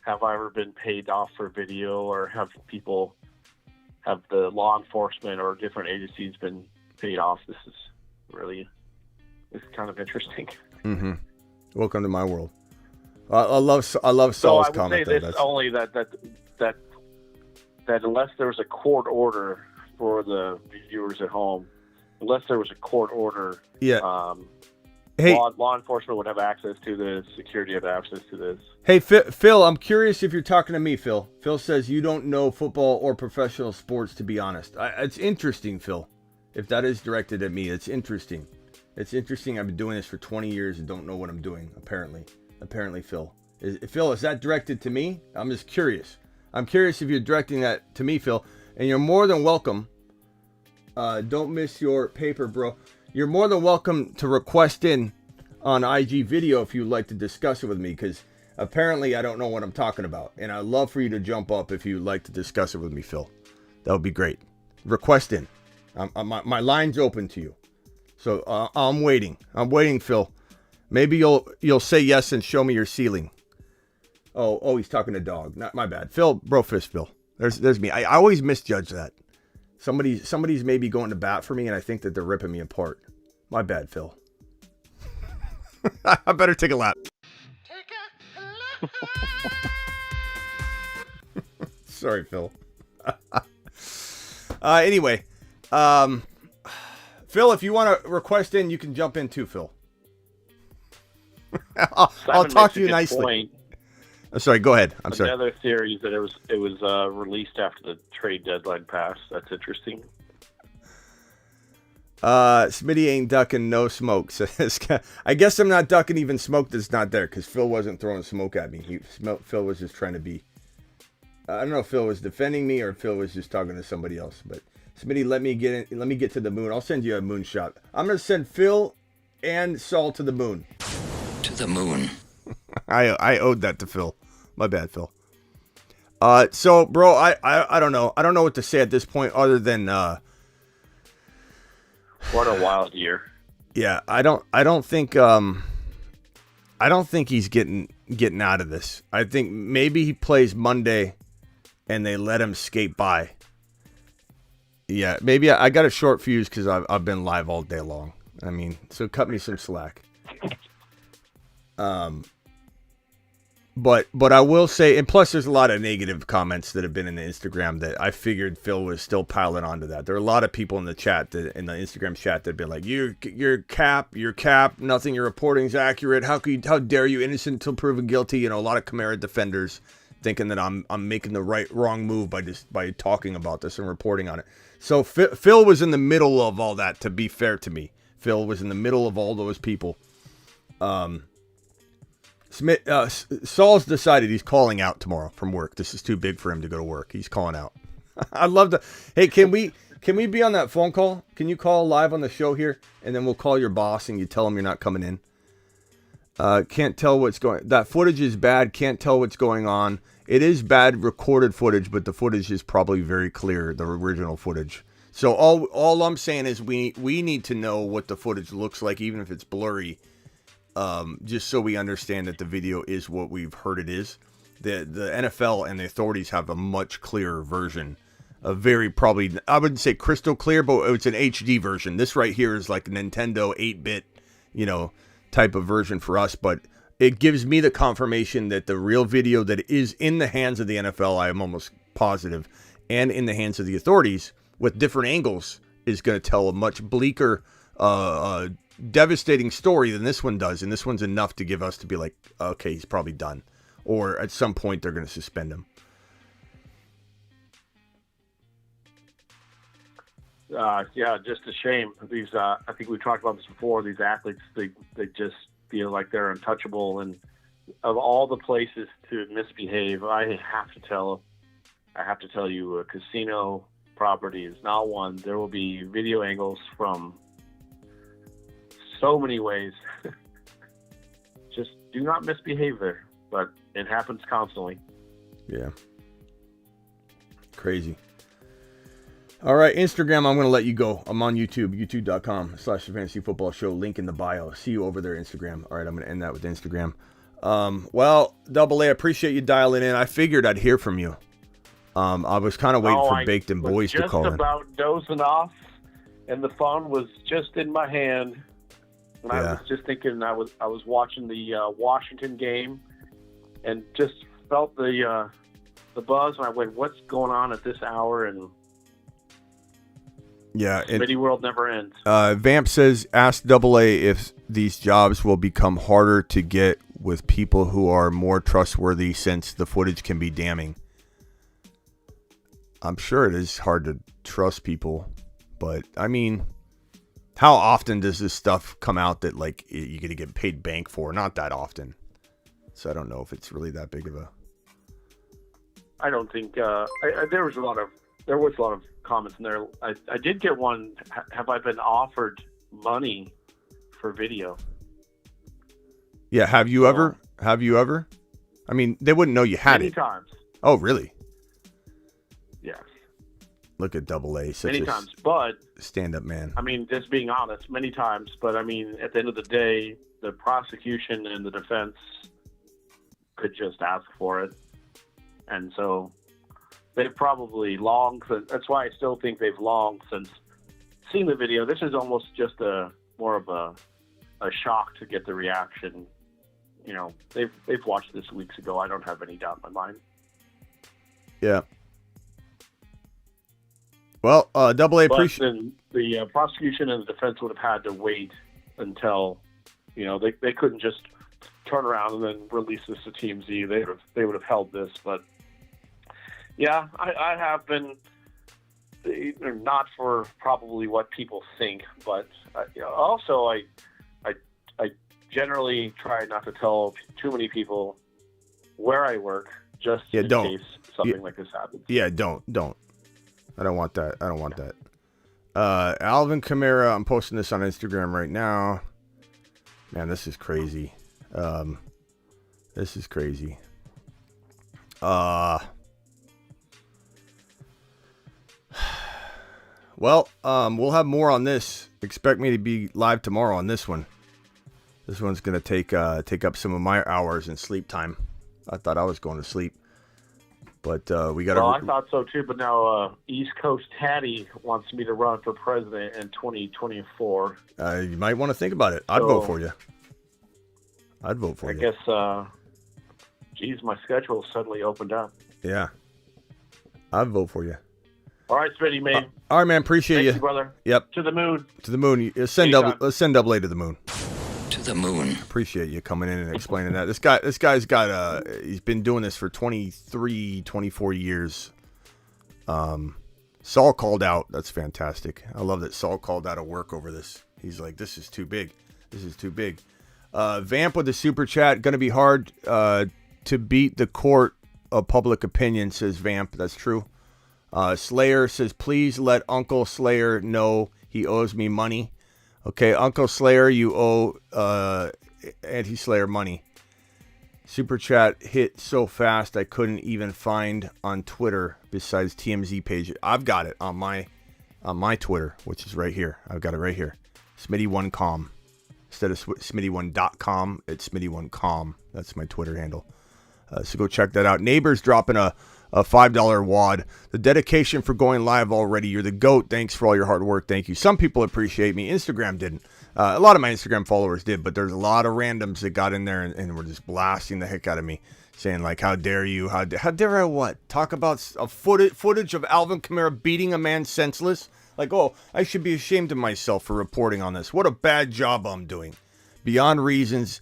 have I ever been paid off for video, or have the law enforcement or different agencies been paid off? This is kind of interesting. Mm-hmm. Welcome to my world. I love Saul's so I would comment. Say this only that unless there was a court order for the viewers at home, unless there was a court order, hey, law enforcement would have access to this, security have access to this. Hey, Phil, I'm curious if you're talking to me, Phil. Phil says you don't know football or professional sports, to be honest. It's interesting, Phil. If that is directed at me, it's interesting. It's interesting. I've been doing this for 20 years and don't know what I'm doing, apparently. Phil. Phil, is that directed to me? I'm just curious. I'm curious if you're directing that to me, Phil. And you're more than welcome. Don't miss your paper, bro. You're more than welcome to request in on IG video if you'd like to discuss it with me, because apparently I don't know what I'm talking about. And I'd love for you to jump up if you'd like to discuss it with me, Phil. That would be great. Request in. My line's open to you. So I'm waiting. I'm waiting, Phil. Maybe you'll say yes and show me your ceiling. Oh, he's talking to dog. Not my bad. Phil, bro fist, Phil. There's me. I always misjudge that. Somebody's maybe going to bat for me, and I think that they're ripping me apart. My bad, Phil. I better take a lap. Sorry, Phil. Anyway, Phil, if you want to request in, you can jump in too, Phil. I'll talk to you nicely. Point. I'm sorry. Go ahead. I'm sorry. Another theory is that it was released after the trade deadline passed. That's interesting. Smitty ain't ducking no smoke. Says, I guess I'm not ducking even smoke that's not there because Phil wasn't throwing smoke at me. Phil was just trying to be. I don't know if Phil was defending me or if Phil was just talking to somebody else. But Smitty, let me get to the moon. I'll send you a moonshot. I'm gonna send Phil and Saul to the moon. To the moon. I owed that to Phil. My bad, Phil. So, bro, I don't know. I don't know what to say at this point other than What a wild year. Yeah, I don't think he's getting out of this. I think maybe he plays Monday and they let him skate by. Yeah, maybe I got a short fuse because I've been live all day long. I mean, so cut me some slack. But I will say, and plus there's a lot of negative comments that have been in the Instagram that I figured Phil was still piling onto that. There are a lot of people in the chat, in the Instagram chat, that'd be like, you're cap, nothing you're reporting is accurate. How dare you, innocent until proven guilty? You know, a lot of Kamara defenders thinking that I'm making the wrong move by talking about this and reporting on it. So Phil was in the middle of all that, to be fair to me. Phil was in the middle of all those people. Saul's decided he's calling out tomorrow from work. This is too big for him to go to work. He's calling out. I'd love to. Hey, can we be on that phone call? Can you call live on the show here, and then we'll call your boss and you tell him you're not coming in? Can't tell what's going. That footage is bad. Can't tell what's going on. It is bad recorded footage, but the footage is probably very clear. The original footage. So all I'm saying is we need to know what the footage looks like, even if it's blurry. Just so we understand that the video is what we've heard it is. The NFL and the authorities have a much clearer version. A very probably, I wouldn't say crystal clear, but it's an HD version. This right here is like a Nintendo 8-bit, type of version for us. But it gives me the confirmation that the real video that is in the hands of the NFL, I am almost positive, and in the hands of the authorities with different angles is going to tell a much bleaker, devastating story than this one does, and this one's enough to give us to be like, okay, he's probably done, or at some point they're going to suspend him. Yeah, just a shame. These, I think we talked about this before. These athletes, they just feel like they're untouchable, and of all the places to misbehave, I have to tell you, a casino property is not one. There will be video angles from so many ways. Just do not misbehave there, but it happens constantly. Yeah. Crazy. All right, Instagram, I'm going to let you go. I'm on YouTube, youtube.com/fantasyfootball show, link in the bio. See you over there, Instagram. All right, I'm going to end that with Instagram. Well, Double A, I appreciate you dialing in. I figured I'd hear from you. I was kind of waiting for Baked and Boys to call in. Just about dozing off, and the phone was just in my hand. And I was just thinking, I was watching the Washington game, and just felt the buzz, and I went, "What's going on at this hour?" And yeah, Smitty world never ends. Vamp says, "Ask Double A if these jobs will become harder to get with people who are more trustworthy, since the footage can be damning." I'm sure it is hard to trust people, but I mean, how often does this stuff come out that like you're gonna get paid bank for? Not that often, so I don't know if it's really that big of a. I don't think there was a lot of comments in there. I did get one. Have I been offered money for video? Yeah, have you ever? I mean, they wouldn't know you had many it. Many times. Oh, really? Yes. Look at Double A. Such many times, but stand-up man. I mean, just being honest, many times. But I mean, at the end of the day, the prosecution and the defense could just ask for it, and so they've probably long. That's why I still think they've long since seen the video. This is almost just more of a shock to get the reaction. You know, they've watched this weeks ago. I don't have any doubt in my mind. Yeah. Well, Double A, But appreciate. then the prosecution and the defense would have had to wait until, they couldn't just turn around and then release this to TMZ. They would have held this. But yeah, I have been, not for probably what people think, but also I generally try not to tell too many people where I work, just in case something like this happens. Yeah, don't. I don't want that. Alvin Kamara, I'm posting this on Instagram right now. Man, this is crazy. This is crazy. Well, we'll have more on this. Expect me to be live tomorrow on this one. This one's gonna take up some of my hours in sleep time. I thought I was going to sleep, but we got. Well, I thought so too, but now East Coast Hattie wants me to run for president in 2024. You might want to think about it. I'd vote for you. I guess, my schedule suddenly opened up. Yeah, I'd vote for you. All right, Smitty, man. All right, man. Appreciate Thank you, brother. Yep. To the moon. To the moon. Let's send Double A to the moon. To the moon. Appreciate you coming in and explaining that. This guy's got he's been doing this for 23, 24 years. Saul called out. That's fantastic. I love that Saul called out of work over this. He's like, this is too big. Vamp with the super chat. Gonna be hard to beat the court of public opinion, says Vamp. That's true. Slayer says, please let Uncle Slayer know he owes me money. Okay, Uncle Slayer, you owe Anti-Slayer money. Super chat hit so fast I couldn't even find on Twitter besides TMZ page. I've got it on my Twitter, which is right here. I've got it right here. Smitty1com. Instead of Smitty1.com, it's Smitty1com. That's my Twitter handle. So go check that out. Neighbors dropping a $5 wad. The dedication for going live already. You're the GOAT. Thanks for all your hard work. Thank you. Some people appreciate me. Instagram didn't. A lot of my Instagram followers did, but there's a lot of randoms that got in there and were just blasting the heck out of me, saying like, how dare you? How dare I what? Talk about a footage of Alvin Kamara beating a man senseless? Like, oh, I should be ashamed of myself for reporting on this. What a bad job I'm doing. Beyond reasons.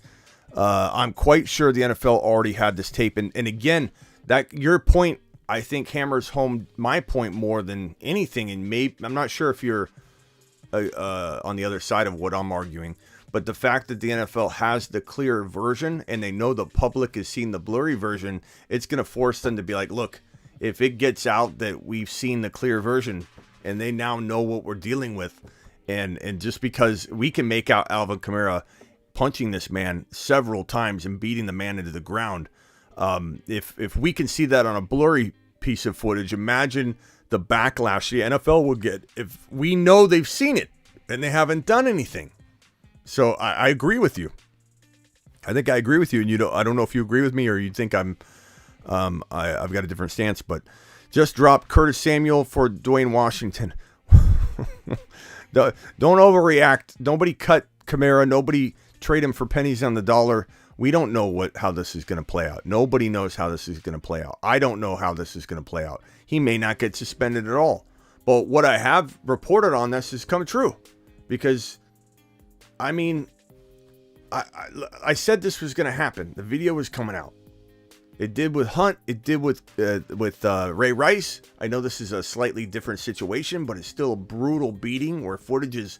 I'm quite sure the NFL already had this tape. And again, that your point, I think, hammers home my point more than anything. And maybe I'm not sure if you're on the other side of what I'm arguing, but the fact that the NFL has the clear version and they know the public is seeing the blurry version, it's going to force them to be like, look, if it gets out that we've seen the clear version and they now know what we're dealing with, and just because we can make out Alvin Kamara punching this man several times and beating the man into the ground, if we can see that on a blurry piece of footage, imagine the backlash the NFL would get if we know they've seen it and they haven't done anything. So I agree with you. I think I agree with you, and I don't know if you agree with me or you think I've got a different stance. But just dropped Curtis Samuel for Dwayne Washington. Don't overreact. Nobody cut Kamara. Nobody trade him for pennies on the dollar. We don't know how this is going to play out. Nobody knows how this is going to play out. I don't know how this is going to play out. He may not get suspended at all. But what I have reported on this has come true. Because, I mean, I said this was going to happen. The video was coming out. It did with Hunt. It did with Ray Rice. I know this is a slightly different situation, but it's still a brutal beating where footage is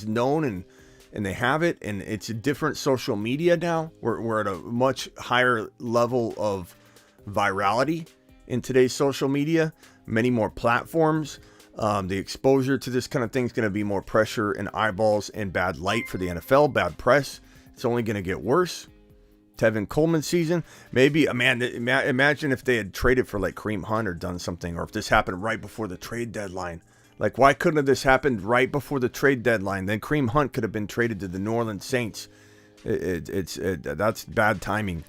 known and they have it, and it's a different social media now. We're at a much higher level of virality in today's social media, many more platforms. The exposure to this kind of thing is going to be more pressure and eyeballs and bad light for the NFL, bad press. It's only going to get worse. Tevin Coleman season, maybe, man, imagine if they had traded for like Kareem Hunt or done something, or if this happened right before the trade deadline. Like, why couldn't this happened right before the trade deadline? Then Kareem Hunt could have been traded to the New Orleans Saints. That's bad timing.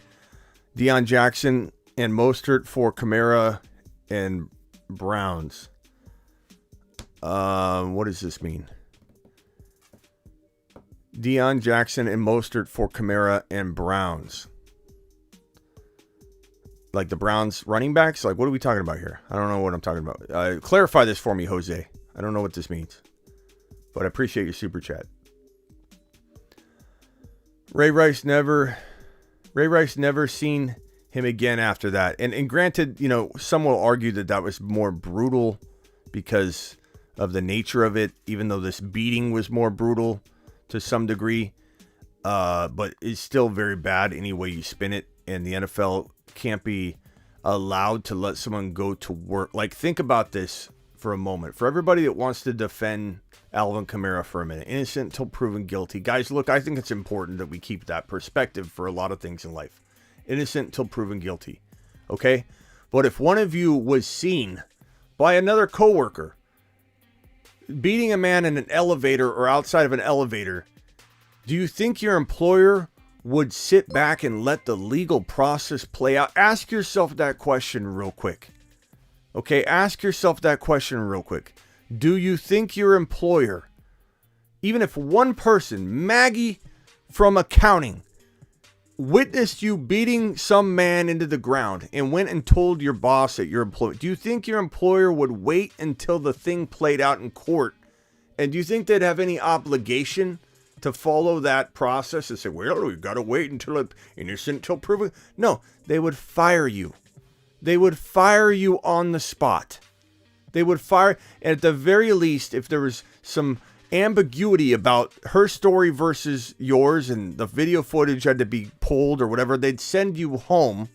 Deion Jackson and Mostert for Kamara and Browns. What does this mean? Deion Jackson and Mostert for Kamara and Browns. Like the Browns running backs? Like, what are we talking about here? I don't know what I'm talking about. Clarify this for me, Jose. I don't know what this means. But I appreciate your super chat. Ray Rice never seen him again after that. And granted, you know, some will argue that that was more brutal because of the nature of it, even though this beating was more brutal to some degree. But it's still very bad any way you spin it. And the NFL can't be allowed to let someone go to work. Like, think about this for a moment. For everybody that wants to defend Alvin Kamara for a minute, innocent until proven guilty. Guys, look, I think it's important that we keep that perspective for a lot of things in life. Innocent until proven guilty. Okay? But if one of you was seen by another coworker beating a man in an elevator or outside of an elevator, do you think your employer would sit back and let the legal process play out? Ask yourself that question real quick. Okay, ask yourself that question real quick. Do you think your employer, even if one person, Maggie from accounting, witnessed you beating some man into the ground and went and told your boss at your employer, do you think your employer would wait until the thing played out in court? And do you think they'd have any obligation to follow that process and say, well, we've got to wait until it's innocent until proven? No, they would fire you. They would fire you on the spot. They would fire, and at the very least, if there was some ambiguity about her story versus yours and the video footage had to be pulled or whatever, they'd send you home,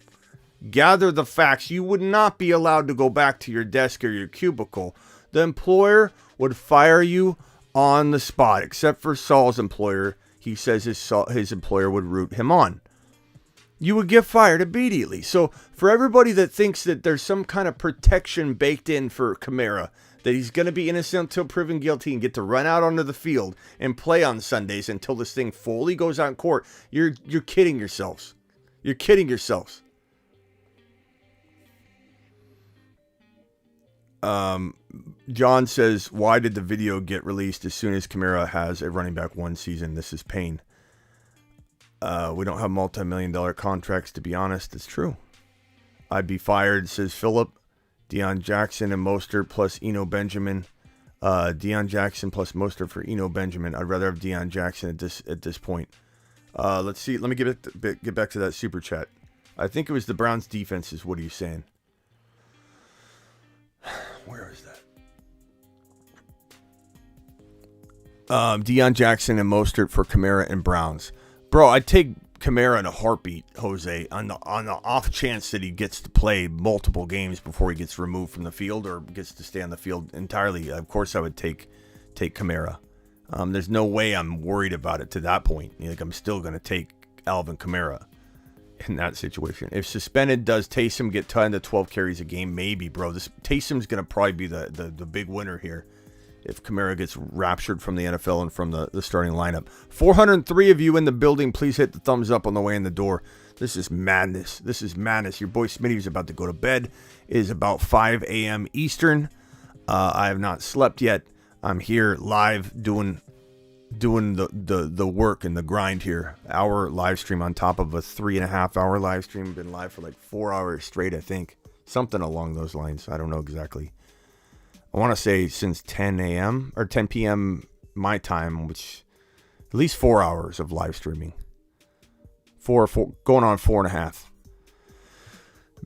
gather the facts. You would not be allowed to go back to your desk or your cubicle. The employer would fire you on the spot, except for Saul's employer. He says his employer would root him on. You would get fired immediately. So for everybody that thinks that there's some kind of protection baked in for Kamara, that he's going to be innocent until proven guilty and get to run out onto the field and play on Sundays until this thing fully goes out in court, you're kidding yourselves. You're kidding yourselves. John says, why did the video get released as soon as Kamara has a running back one season? This is pain. We don't have multi-million-dollar contracts, to be honest. It's true. I'd be fired, says Philip. Deion Jackson and Mostert plus Eno Benjamin. Deion Jackson plus Mostert for Eno Benjamin. I'd rather have Deion Jackson at this point. Let's see. Let me get back to that super chat. I think it was the Browns defenses. What are you saying? Where is that? Deion Jackson and Mostert for Kamara and Browns. Bro, I'd take Kamara in a heartbeat, Jose, on the off chance that he gets to play multiple games before he gets removed from the field or gets to stay on the field entirely. Of course, I would take Kamara. There's no way I'm worried about it to that point. Like, I'm still going to take Alvin Kamara in that situation. If suspended, does Taysom get 10 to 12 carries a game? Maybe, bro. Taysom's going to probably be the big winner here if Kamara gets raptured from the NFL and from the starting lineup. 403 of you in the building. Please hit the thumbs up on the way in the door. This is madness. This is madness. Your boy Smitty's about to go to bed. It is about 5 a.m. Eastern. I have not slept yet. I'm here live doing the work and the grind here. Hour live stream on top of a 3.5 hour live stream. Been live for like 4 hours straight, I think. Something along those lines. I don't know exactly. I want to say since 10 a.m. or 10 p.m. my time, which at least 4 hours of live streaming. Four going on 4.5.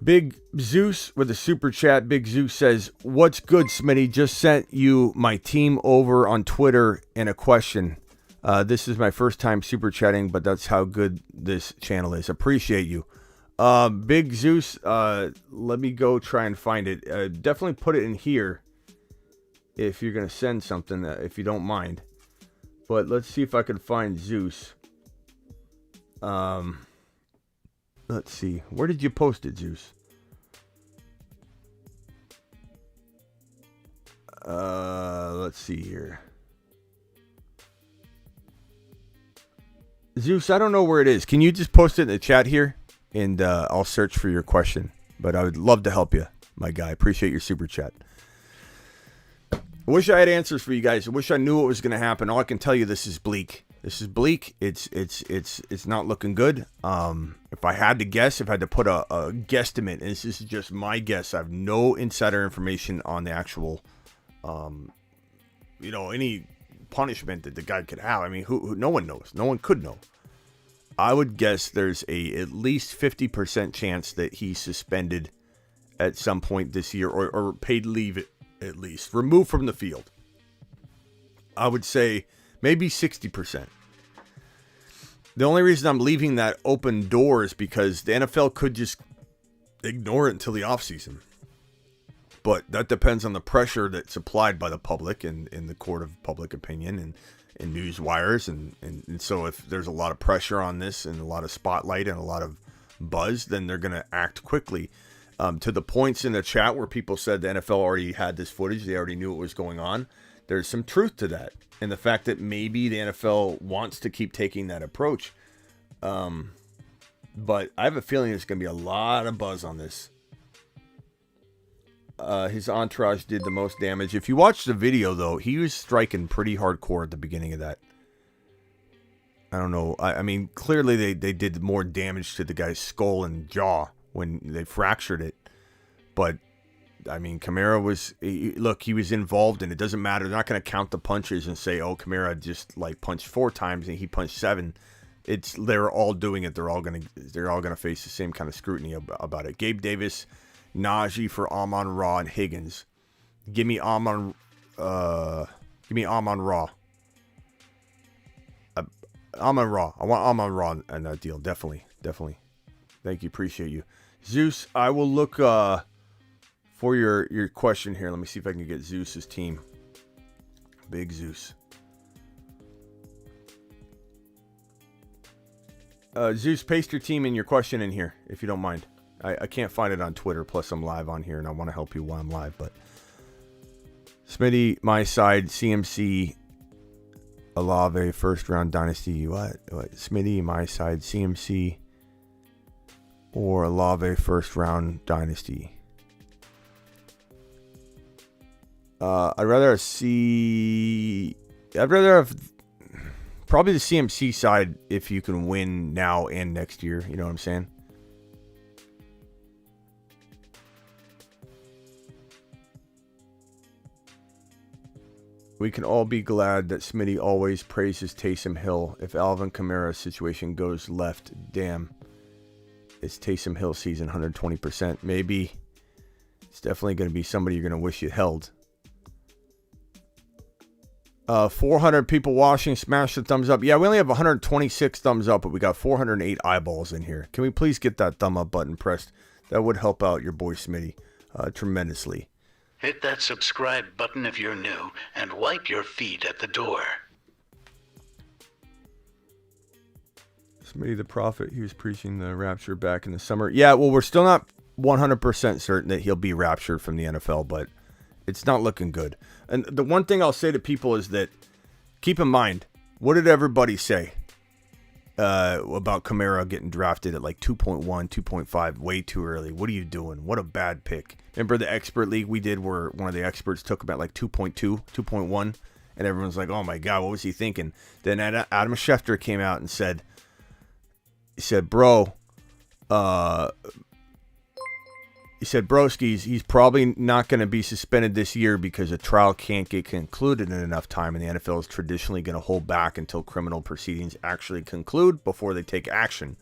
Big Zeus with a super chat. Big Zeus says, what's good, Smitty? Just sent you my team over on Twitter and a question. This is my first time super chatting, but that's how good this channel is. Appreciate you. Big Zeus, let me go try and find it. Definitely put it in here if you're going to send something, if you don't mind. But let's see if I can find Zeus. Let's see. Where did you post it, Zeus? Let's see here. Zeus, I don't know where it is. Can you just post it in the chat here? And I'll search for your question. But I would love to help you, my guy. Appreciate your super chat. I wish I had answers for you guys. I wish I knew what was going to happen. All I can tell you, this is bleak. This is bleak. It's not looking good. If I had to guess, if I had to put a guesstimate, and this is just my guess, I have no insider information on the actual, any punishment that the guy could have. I mean, who no one knows. No one could know. I would guess there's at least 50% chance that he's suspended at some point this year, or paid leave at least, removed from the field. I would say maybe 60%. The only reason I'm leaving that open door is because the NFL could just ignore it until the offseason. But that depends on the pressure that's applied by the public and in the court of public opinion and news wires. And so if there's a lot of pressure on this and a lot of spotlight and a lot of buzz, then they're going to act quickly. To the points in the chat where people said the NFL already had this footage, they already knew what was going on. There's some truth to that. And the fact that maybe the NFL wants to keep taking that approach. But I have a feeling there's going to be a lot of buzz on this. His entourage did the most damage. If you watch the video, though, he was striking pretty hardcore at the beginning of that. I don't know. I mean, clearly they did more damage to the guy's skull and jaw when they fractured it. But, I mean, Kamara he was involved, and it doesn't matter. They're not going to count the punches and say, oh, Kamara just, punched 4 times and he punched 7. They're all doing it. They're all gonna face the same kind of scrutiny about it. Gabe Davis, Najee for Amon Ra and Higgins. Give me Amon Ra. Amon Ra. I want Amon Ra in that deal. Definitely. Thank you. Appreciate you. Zeus, I will look for your question here. Let me see if I can get Zeus's team. Big Zeus. Zeus, paste your team and your question in here, if you don't mind. I can't find it on Twitter, plus I'm live on here, and I want to help you while I'm live. But Smitty, my side, CMC, Alave, first round dynasty. What? Smitty, my side, CMC, or Alave, first round dynasty. I'd rather have probably the CMC side if you can win now and next year. You know what I'm saying? We can all be glad that Smitty always praises Taysom Hill. If Alvin Kamara's situation goes left, damn, it's Taysom Hill season 120%. Maybe it's definitely going to be somebody you're going to wish you held. 400 people watching. Smash the thumbs up. Yeah, we only have 126 thumbs up, but we got 408 eyeballs in here. Can we please get that thumb up button pressed? That would help out your boy Smitty tremendously. Hit that subscribe button if you're new, and wipe your feet at the door. Smitty the prophet, he was preaching the rapture back in the summer. Yeah, well, we're still not 100% certain that he'll be raptured from the NFL, but it's not looking good. And the one thing I'll say to people is that, keep in mind, what did everybody say about Kamara getting drafted at 2.1, 2.5, way too early? What are you doing? What a bad pick. Remember the expert league we did where one of the experts took him at 2.2, 2.1, and everyone's like, oh my God, what was he thinking? Then Adam Schefter came out and said, bro, he said, broskies, he's probably not going to be suspended this year because a trial can't get concluded in enough time, and the NFL is traditionally going to hold back until criminal proceedings actually conclude before they take action.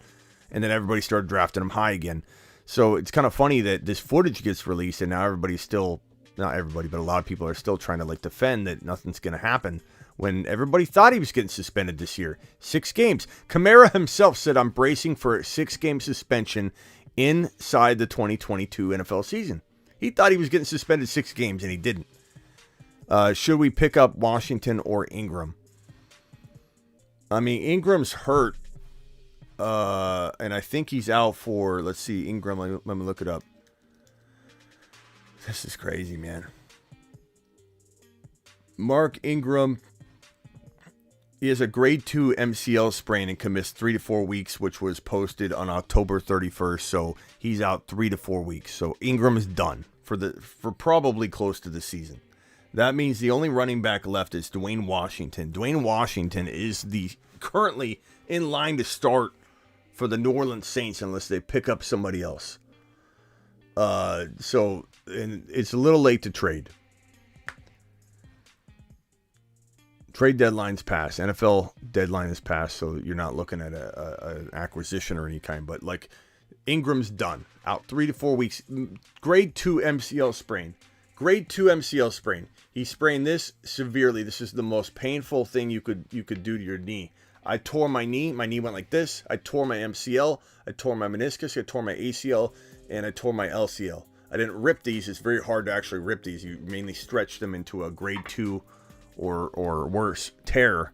And then everybody started drafting him high again. So it's kind of funny that this footage gets released, and now everybody's still, not everybody, but a lot of people are still trying to defend that nothing's going to happen when everybody thought he was getting suspended this year. 6 games. Kamara himself said, I'm bracing for a 6-game suspension inside the 2022 NFL season. He thought he was getting suspended 6 games, and he didn't. Should we pick up Washington or Ingram? I mean, Ingram's hurt, and I think he's out for, let's see, Ingram, let me look it up. This is crazy, man. Mark Ingram, he has a grade 2 MCL sprain and can miss 3 to 4 weeks, which was posted on October 31st. So he's out 3 to 4 weeks. So Ingram is done for probably close to the season. That means the only running back left is Dwayne Washington. Dwayne Washington is currently in line to start for the New Orleans Saints unless they pick up somebody else. So it's a little late to trade. Trade deadline's passed. NFL deadline is passed, so you're not looking at an acquisition or any kind. But like Ingram's done, out 3 to 4 weeks. Grade 2 MCL sprain. Grade 2 MCL sprain. He sprained this severely. This is the most painful thing you could do to your knee. I tore my knee. My knee went like this. I tore my MCL. I tore my meniscus. I tore my ACL, and I tore my LCL. I didn't rip these. It's very hard to actually rip these. You mainly stretch them into a grade 2 or worse tear,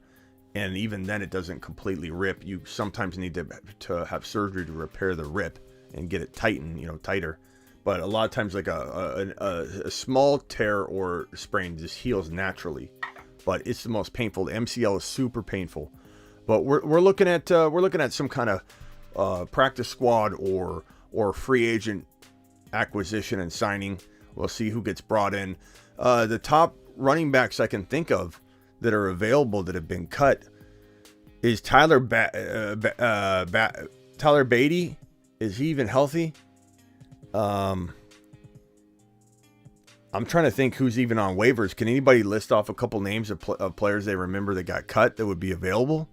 and even then it doesn't completely rip. You sometimes need to have surgery to repair the rip and get it tightened, tighter. But a lot of times, like a small tear or sprain just heals naturally, but it's the most painful. The MCL is super painful. But we're looking at some kind of practice squad or free agent acquisition and signing. We'll see who gets brought in. The top running backs I can think of that are available that have been cut is Tyler Beatty. Is he even healthy? I'm trying to think who's even on waivers. Can anybody list off a couple names of players they remember that got cut that would be available?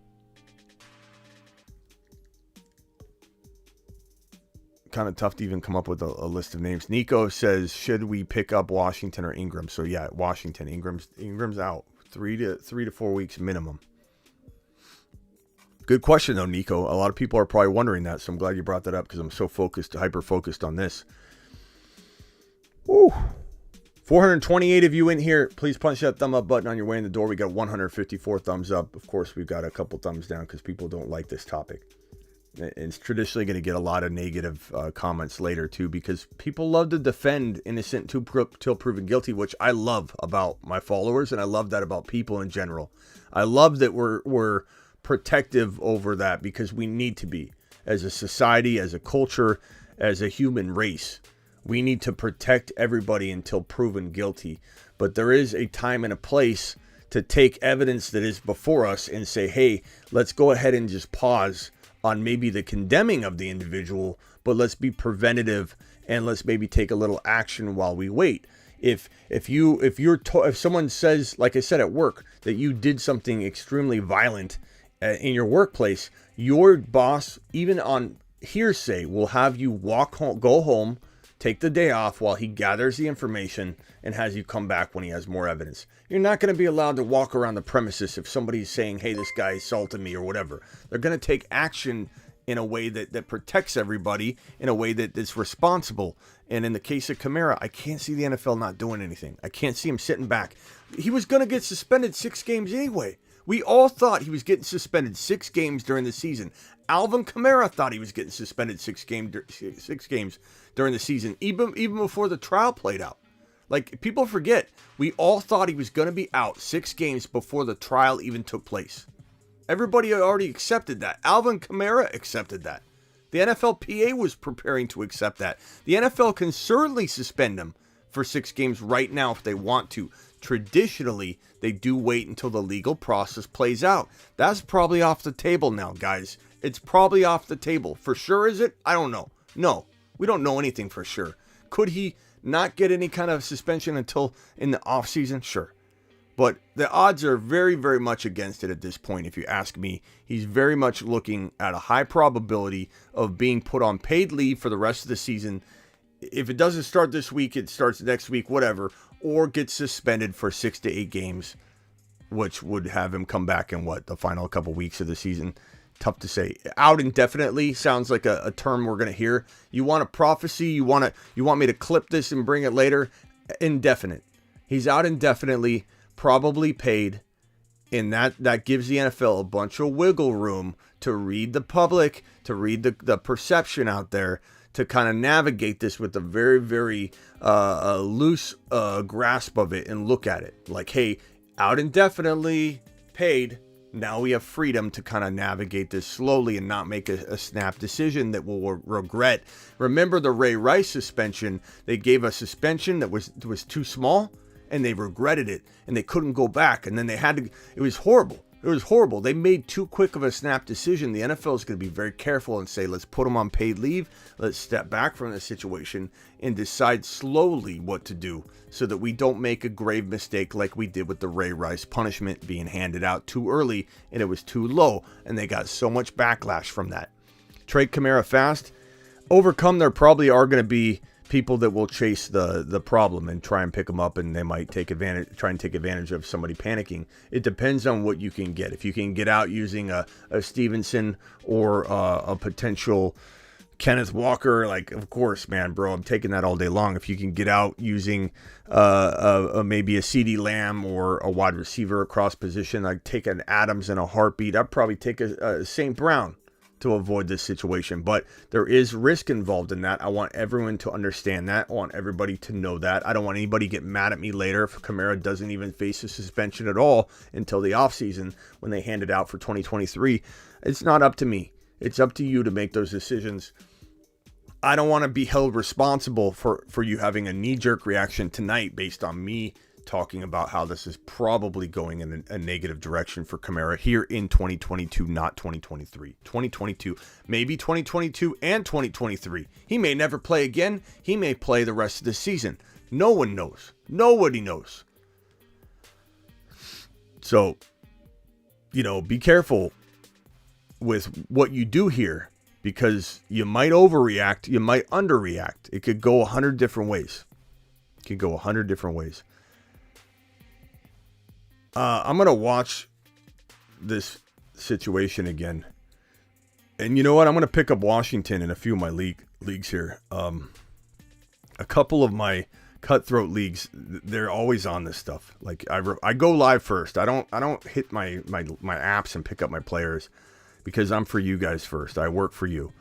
Kind of tough to even come up with a list of names. Nico says, should we pick up Washington or Ingram? So yeah, Washington. Ingram's out 3 to 4 weeks minimum. Good question though, Nico. A lot of people are probably wondering that, so I'm glad you brought that up because I'm so hyper focused on this. Woo. 428 of you in here. Please punch that thumb up button on your way in the door. We got 154 thumbs up. Of course, we've got a couple thumbs down because people don't like this topic. It's traditionally going to get a lot of negative comments later too, because people love to defend innocent till proven guilty, which I love about my followers, and I love that about people in general. I love that we're protective over that because we need to be, as a society, as a culture, as a human race. We need to protect everybody until proven guilty. But there is a time and a place to take evidence that is before us and say, hey, let's go ahead and just pause on maybe the condemning of the individual, but let's be preventative and let's maybe take a little action while we wait. If someone says, like I said at work, that you did something extremely violent in your workplace, your boss, even on hearsay, will have you go home, take the day off while he gathers the information and has you come back when he has more evidence. You're not going to be allowed to walk around the premises if somebody's saying, hey, this guy assaulted me or whatever. They're going to take action in a way that protects everybody, in a way that is responsible. And in the case of Kamara, I can't see the NFL not doing anything. I can't see him sitting back. He was going to get suspended 6 games anyway. We all thought he was getting suspended 6 games during the season. Alvin Kamara thought he was getting suspended 6 games during the season, even before the trial played out. Like, people forget, we all thought he was going to be out 6 games before the trial even took place. Everybody already accepted that. Alvin Kamara accepted that. The NFLPA was preparing to accept that. The NFL can certainly suspend him for 6 games right now if they want to. Traditionally, they do wait until the legal process plays out. That's probably off the table now, guys. It's probably off the table. For sure, is it? I don't know. No, we don't know anything for sure. Could he not get any kind of suspension until in the offseason? Sure. But the odds are very, very much against it at this point, if you ask me. He's very much looking at a high probability of being put on paid leave for the rest of the season. If it doesn't start this week, it starts next week, whatever, or gets suspended for 6 to 8 games, which would have him come back in the final couple weeks of the season. Tough to say. Out indefinitely sounds like a term we're going to hear. You want a prophecy? You want me to clip this and bring it later? Indefinite. He's out indefinitely, probably paid, and that gives the NFL a bunch of wiggle room to read the public, to read the perception out there, to kind of navigate this with a very, very loose grasp of it and look at it. Like, hey, out indefinitely, paid. Now we have freedom to kind of navigate this slowly and not make a snap decision that we'll regret. Remember the Ray Rice suspension? They gave a suspension that was too small, and they regretted it, and they couldn't go back, and then they had to. It was horrible. It was horrible. They made too quick of a snap decision. The NFL is going to be very careful and say, let's put them on paid leave. Let's step back from the situation and decide slowly what to do so that we don't make a grave mistake like we did with the Ray Rice punishment being handed out too early and it was too low. And they got so much backlash from that. Trade Kamara fast. Overcome, there probably are going to be people that will chase the problem and try and pick them up, and they might try and take advantage of somebody panicking. It depends on what you can get. If you can get out using a Stevenson or a potential Kenneth Walker, like, of course, man, bro, I'm taking that all day long. If you can get out using maybe a CeeDee Lamb or a wide receiver across position, I'd take an Adams in a heartbeat. I'd probably take a St. Brown to avoid this situation, but there is risk involved in that. I want everyone to understand that. I want everybody to know that. I don't want anybody to get mad at me later if Kamara doesn't even face a suspension at all until the offseason when they hand it out for 2023. It's not up to me. It's up to you to make those decisions. I don't want to be held responsible for you having a knee-jerk reaction tonight based on me talking about how this is probably going in a negative direction for Kamara here in 2022, not 2023. 2022, maybe 2022 and 2023. He may never play again. He may play the rest of the season. No one knows. Nobody knows. So, be careful with what you do here because you might overreact. You might underreact. It could go 100 different ways. I'm going to watch this situation again. And you know what? I'm going to pick up Washington in a few of my leagues here. A couple of my cutthroat leagues, they're always on this stuff. Like I go live first. I don't hit my apps and pick up my players because I'm for you guys first. I work for you.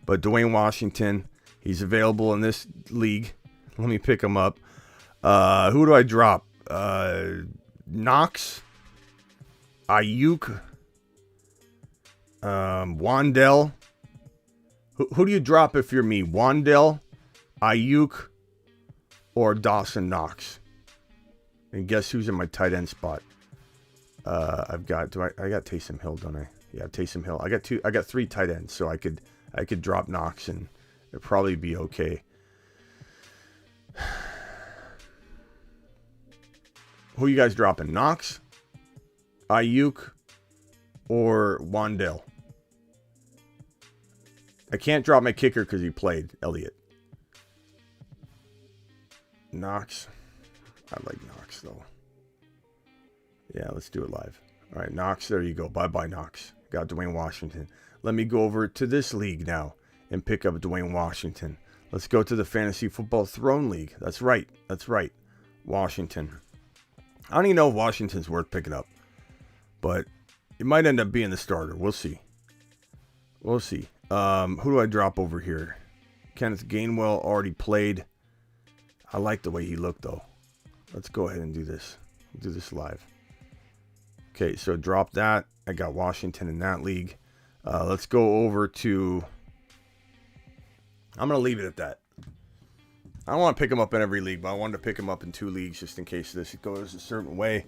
But Dwayne Washington, he's available in this league. Let me pick him up. Who do I drop? Knox, Ayuk, Wandell. Who do you drop if you're me? Wandell, Ayuk, or Dawson Knox? And guess who's in my tight end spot? I got Taysom Hill, don't I? Yeah, Taysom Hill. I got 3 tight ends, so I could drop Knox and it'd probably be okay. Who you guys dropping? Knox, Ayuk, or Wandell? I can't drop my kicker because he played, Elliott. Knox. I like Knox, though. Yeah, let's do it live. All right, Knox, there you go. Bye-bye, Knox. Got Dwayne Washington. Let me go over to this league now and pick up Dwayne Washington. Let's go to the Fantasy Football Throne League. That's right. Washington. I don't even know if Washington's worth picking up, but it might end up being the starter. We'll see. Who do I drop over here? Kenneth Gainwell already played. I like the way he looked, though. Let's go ahead and do this. We'll do this live. Okay, so drop that. I got Washington in that league. Let's go over to... I'm going to leave it at that. I don't want to pick him up in every league, but I wanted to pick him up in 2 leagues just in case this goes a certain way.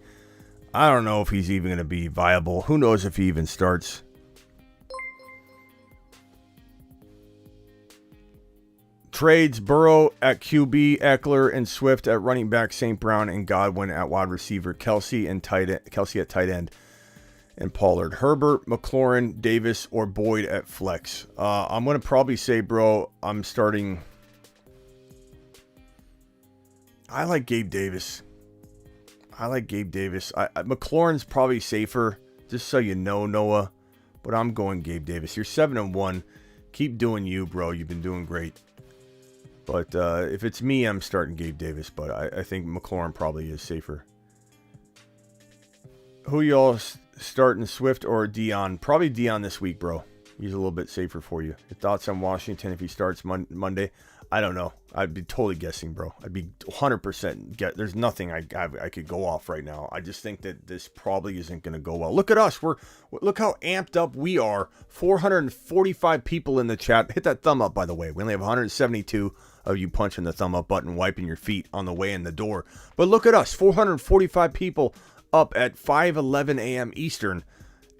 I don't know if he's even going to be viable. Who knows if he even starts? Trades: Burrow at QB, Eckler and Swift at running back, St. Brown and Godwin at wide receiver, Kelsey at tight end, and Pollard. Herbert, McLaurin, Davis, or Boyd at flex. I'm going to probably say, bro, I'm starting... I like Gabe Davis. McLaurin's probably safer, just so you know, Noah. But I'm going Gabe Davis. You're 7-1. Keep doing you, bro. You've been doing great. But if it's me, I'm starting Gabe Davis. But I think McLaurin probably is safer. Who y'all starting, Swift or Dion? Probably Dion this week, bro. He's a little bit safer for you. Your thoughts on Washington if he starts Monday? I don't know. I'd be totally guessing, bro. I'd be 100% there's nothing I could go off right now. I just think that this probably isn't going to go well. Look at us. Look how amped up we are. 445 people in the chat. Hit that thumb up, by the way. We only have 172 of you punching the thumb up button, wiping your feet on the way in the door. But look at us. 445 people up at 5:11 a.m. Eastern,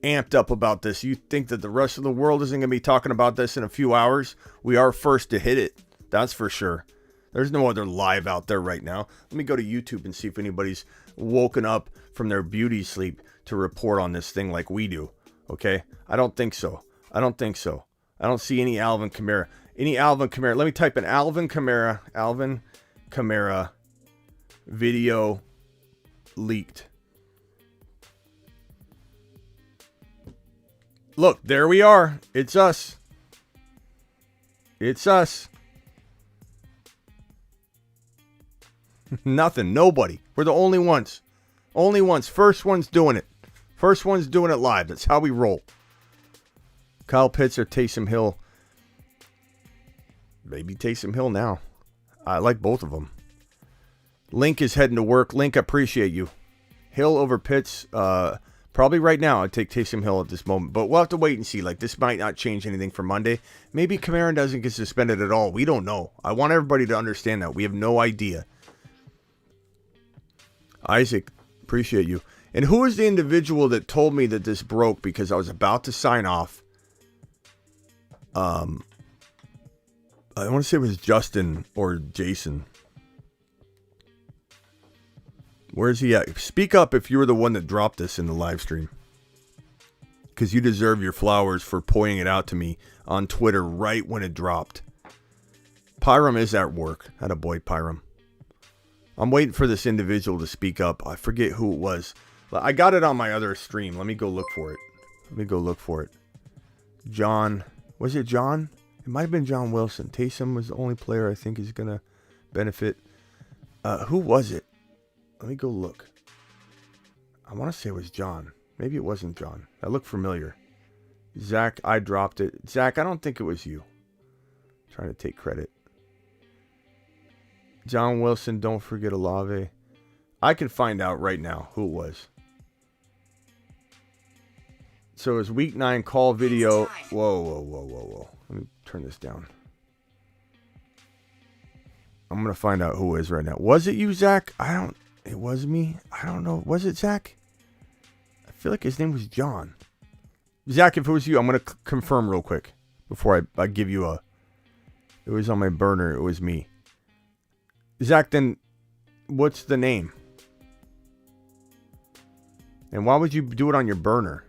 amped up about this. You think that the rest of the world isn't going to be talking about this in a few hours? We are first to hit it. That's for sure. There's no other live out there right now. Let me go to YouTube and see if anybody's woken up from their beauty sleep to report on this thing like we do. Okay? I don't think so. I don't see any Alvin Kamara. Let me type in Alvin Kamara video leaked. Look, there we are. It's us. Nothing. Nobody. We're the only ones. First one's doing it. Live. That's how we roll. Kyle Pitts or Taysom Hill. Maybe Taysom Hill now. I like both of them. Link is heading to work. Link, I appreciate you. Hill over Pitts. Probably right now I'd take Taysom Hill at this moment. But we'll have to wait and see. Like, this might not change anything for Monday. Maybe Kamara doesn't get suspended at all. We don't know. I want everybody to understand that. We have no idea. Isaac, appreciate you. And who is the individual that told me that this broke because I was about to sign off? I want to say it was Justin or Jason. Where's he at? Speak up if you were the one that dropped this in the live stream. Because you deserve your flowers for pointing it out to me on Twitter right when it dropped. Pyram is at work. Attaboy, Pyram. I'm waiting for this individual to speak up. I forget who it was. I got it on my other stream. Let me go look for it. John. Was it John? It might have been John Wilson. Taysom was the only player I think is going to benefit. Who was it? Let me go look. I want to say it was John. Maybe it wasn't John. That looked familiar. Zach, I dropped it. Zach, I don't think it was you. I'm trying to take credit. John Wilson, don't forget Olave. I can find out right now who it was. So it was week 9 call video. Whoa. Let me turn this down. I'm going to find out who it is right now. Was it you, Zach? It was me. I don't know. Was it Zach? I feel like his name was John. Zach, if it was you, I'm going to confirm real quick before I give you a... It was on my burner. It was me. Zach, then what's the name? And why would you do it on your burner?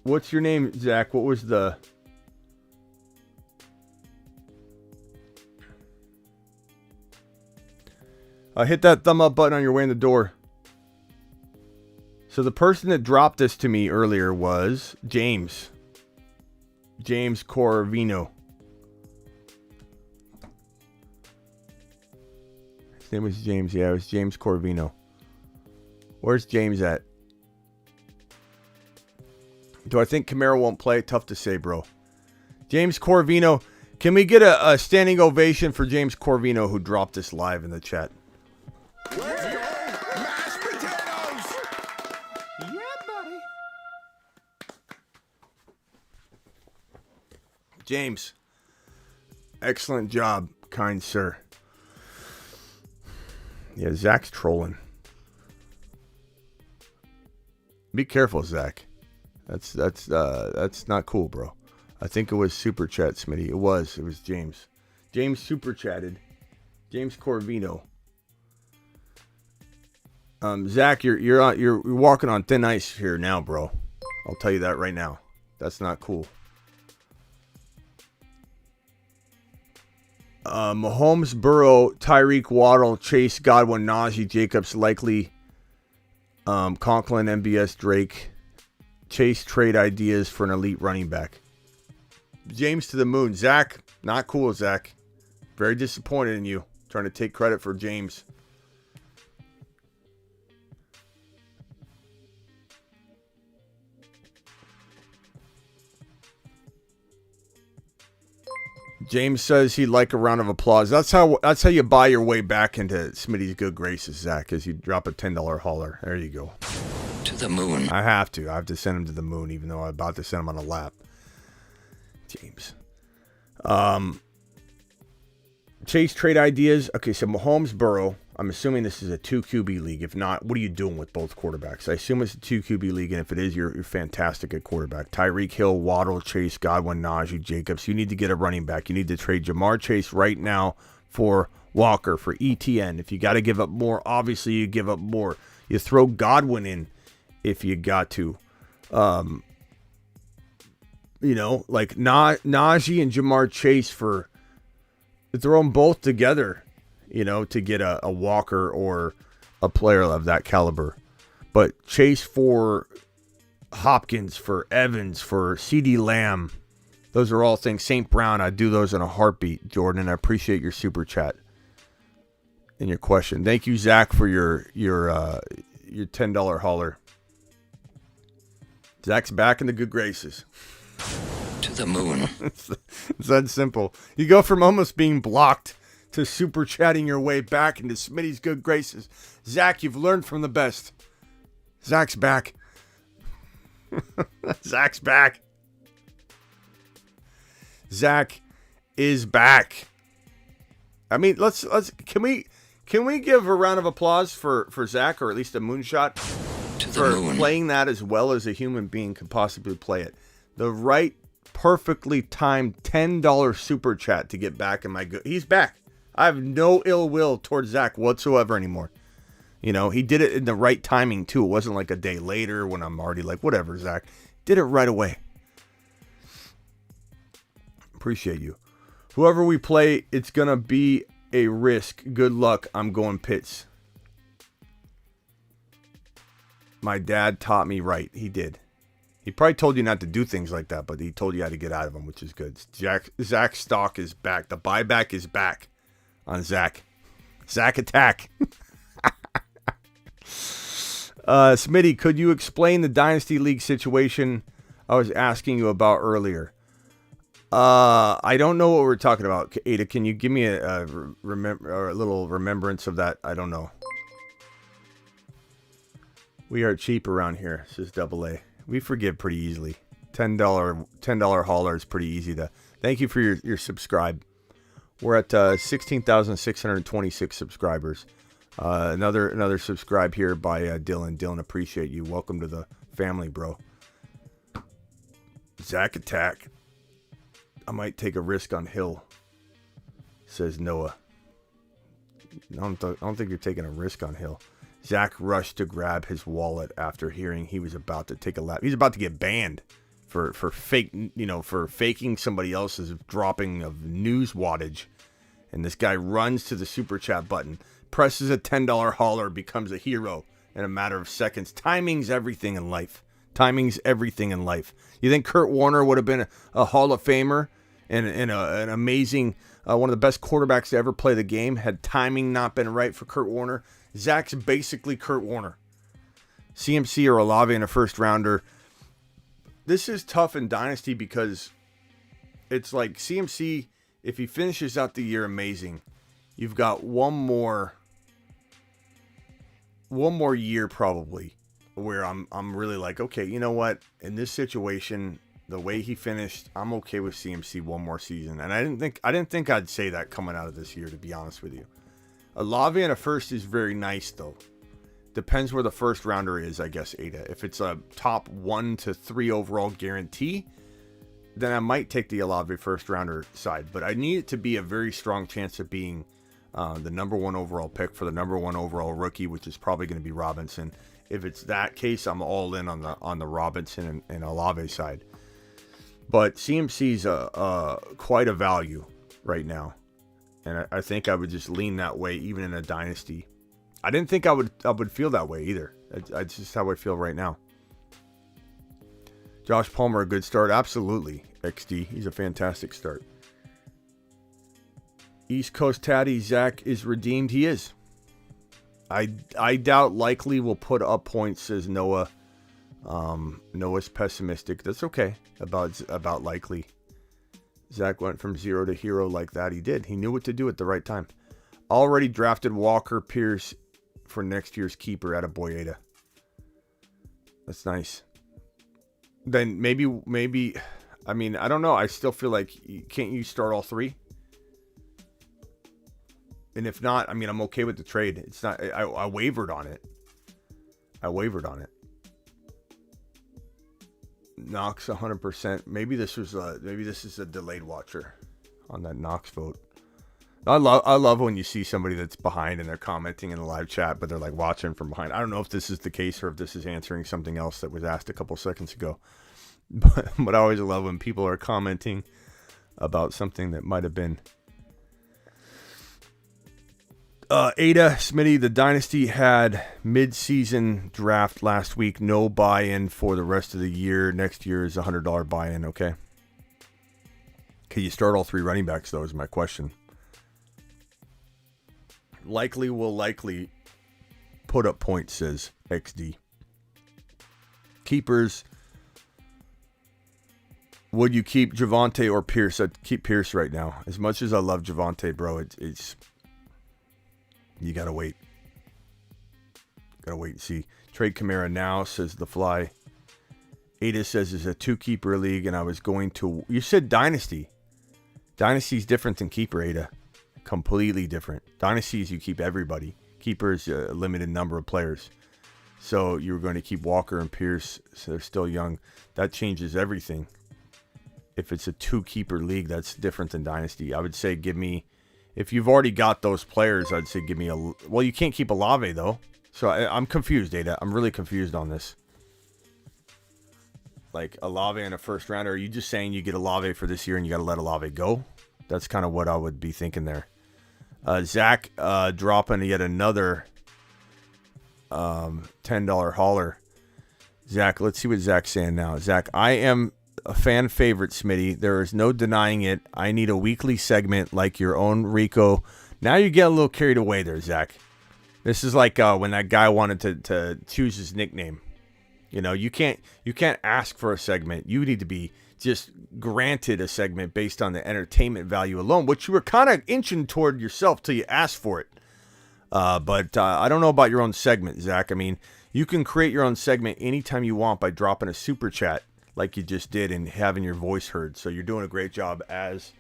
What's your name, Zach? What was the... hit that thumb up button on your way in the door. So the person that dropped this to me earlier was James. James Corvino. His name was James. Yeah, it was James Corvino. Where's James at? Do I think Kamara won't play? Tough to say, bro. James Corvino. Can we get a standing ovation for James Corvino who dropped this live in the chat? Let's go! Mashed potatoes! Yeah, buddy. James. Excellent job, kind sir. Yeah, Zach's trolling. Be careful, Zach. That's not cool, bro. I think it was super chat, Smitty. It was James. James super chatted. James Corvino. Zach, you're walking on thin ice here now, bro. I'll tell you that right now. That's not cool. Mahomes, Burrow, Tyreek, Waddle, Chase, Godwin, Najee, Jacobs, likely. Conklin, MBS, Drake. Chase trade ideas for an elite running back. James to the moon. Zach, not cool, Zach. Very disappointed in you. Trying to take credit for James. James says he'd like a round of applause. That's how you buy your way back into Smitty's good graces, Zach, is you drop a $10 hauler. There you go. To the moon. I have to send him to the moon, even though I'm about to send him on a lap. James. Chase trade ideas. Okay, so Mahomes, Burrow. I'm assuming this is a 2 QB league. If not, what are you doing with both quarterbacks? I assume it's a 2 QB league, and if it is, you're fantastic at quarterback. Tyreek Hill, Waddle, Chase, Godwin, Najee, Jacobs. You need to get a running back. You need to trade Jamar Chase right now for Walker, for ETN. If you got to give up more, obviously you give up more. You throw Godwin in if you got to. Like Najee and Jamar Chase for... Throw them both together, to get a Walker or a player of that caliber. But Chase for Hopkins, for Evans, for CeeDee Lamb, those are all things. St. Brown, I'd do those in a heartbeat, Jordan. I appreciate your super chat and your question. Thank you, Zach, for your $10 hauler. Zach's back in the good graces. To the moon. It's that simple. You go from almost being blocked to super chatting your way back into Smitty's good graces. Zach, you've learned from the best. Zach's back. Zach's back. Zach is back. I mean, can we give a round of applause for Zach, or at least a moonshot, for playing that as well as a human being could possibly play it. The right, perfectly timed $10 super chat to get back in my good. He's back. I have no ill will towards Zach whatsoever anymore. He did it in the right timing too. It wasn't like a day later when I'm already like, whatever, Zach. Did it right away. Appreciate you. Whoever we play, it's going to be a risk. Good luck. I'm going Pitts. My dad taught me right. He did. He probably told you not to do things like that, but he told you how to get out of them, which is good. Zach's stock is back. The buyback is back on Zach. Zach attack. Smitty, could you explain the Dynasty League situation I was asking you about earlier? I don't know what we're talking about. Ada, can you give me a little remembrance of that? I don't know. We are cheap around here, says Double A. We forgive pretty easily. $10 hauler is pretty easy to. Thank you for your subscribe. We're at 16,626 subscribers. Another subscribe here by Dylan. Dylan, appreciate you. Welcome to the family, bro. Zach attack. I might take a risk on Hill, says Noah. I don't think you're taking a risk on Hill. Zach rushed to grab his wallet after hearing he was about to take a lap. He's about to get banned for faking somebody else's dropping of news wattage. And this guy runs to the super chat button, presses a $10 hauler, becomes a hero in a matter of seconds. Timing's everything in life. Timing's everything in life. You think Kurt Warner would have been a Hall of Famer and an amazing, one of the best quarterbacks to ever play the game had timing not been right for Kurt Warner? Zach's basically Kurt Warner. CMC or Olave in a first rounder. This is tough in Dynasty because it's like CMC, if he finishes out the year amazing, you've got one more year probably where I'm really like, okay, you know what? In this situation, the way he finished, I'm okay with CMC one more season. And I didn't think I'd say that coming out of this year, to be honest with you. Olave in a first is very nice, though. Depends where the first rounder is, I guess, Ada. If it's a top 1 to 3 overall guarantee, then I might take the Olave first rounder side. But I need it to be a very strong chance of being the number 1 overall pick for the number 1 overall rookie, which is probably going to be Robinson. If it's that case, I'm all in on the Robinson and Olave side. But CMC's quite a value right now. And I think I would just lean that way, even in a dynasty. I didn't think I would feel that way either. It's just how I feel right now. Josh Palmer, a good start. Absolutely, XD. He's a fantastic start. East Coast Tatty, Zach is redeemed. He is. I doubt likely will put up points, says Noah. Noah's pessimistic. That's okay about likely. Zach went from zero to hero like that. He did. He knew what to do at the right time. Already drafted Walker Pierce for next year's keeper at a Boyeda. That's nice. Then maybe, I mean, I don't know. I still feel like, can't you start all three? And if not, I mean, I'm okay with the trade. It's not, I wavered on it. Knox 100%. Maybe this is a delayed watcher on that Knox vote. I love when you see somebody that's behind and they're commenting in the live chat, but they're like watching from behind. I don't know if this is the case or if this is answering something else that was asked a couple seconds ago. But I always love when people are commenting about something that might have been. Ada Smitty, the Dynasty had mid-season draft last week. No buy-in for the rest of the year. Next year is $100 buy-in, okay? Can you start all three running backs, though, is my question. Likely put up points, says XD. Keepers. Would you keep Javonte or Pierce? I'd keep Pierce right now. As much as I love Javonte, bro, it's you gotta wait. Gotta wait and see. Trade Kamara now, says the Fly. Ada says it's a 2-keeper league, and I was going to. You said Dynasty. Dynasty's different than keeper, Ada. Completely different. Dynasties, you keep everybody. Keepers, a limited number of players. So you're going to keep Walker and Pierce, so they're still young. That changes everything. If it's a 2-keeper league, that's different than Dynasty. I would say give me, if you've already got those players, I'd say give me a, well, you can't keep Olave, though. So I'm confused, Ada. I'm really confused on this. Like Olave in a first rounder, are you just saying you get Olave for this year and you got to let Olave go? That's kind of what I would be thinking there. Zach dropping yet another $10 hauler. Zach, let's see what Zach's saying now. Zach, I am a fan favorite, Smitty. There is no denying it. I need a weekly segment like your own Rico. Now you get a little carried away there, Zach. This is like when that guy wanted to choose his nickname. You know, you can't ask for a segment. You need to be just granted a segment based on the entertainment value alone, which you were kind of inching toward yourself till you asked for it. But I don't know about your own segment, Zach. I mean, you can create your own segment anytime you want by dropping a super chat like you just did and having your voice heard. So you're doing a great job as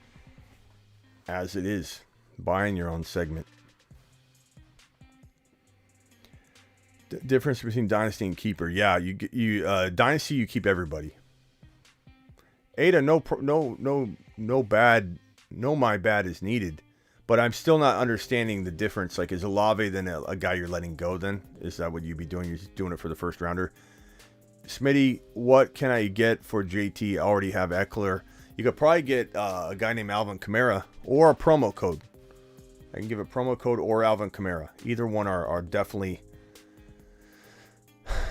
it is, buying your own segment. The difference between Dynasty and Keeper. Yeah, you Dynasty, you keep everybody. Ada, no my bad is needed, but I'm still not understanding the difference. Like, is Olave then a guy you're letting go? Then is that what you'd be doing? You're just doing it for the first rounder. Smitty, what can I get for JT? I already have Eckler. You could probably get a guy named Alvin Kamara or a promo code. I can give a promo code or Alvin Kamara. Either one are definitely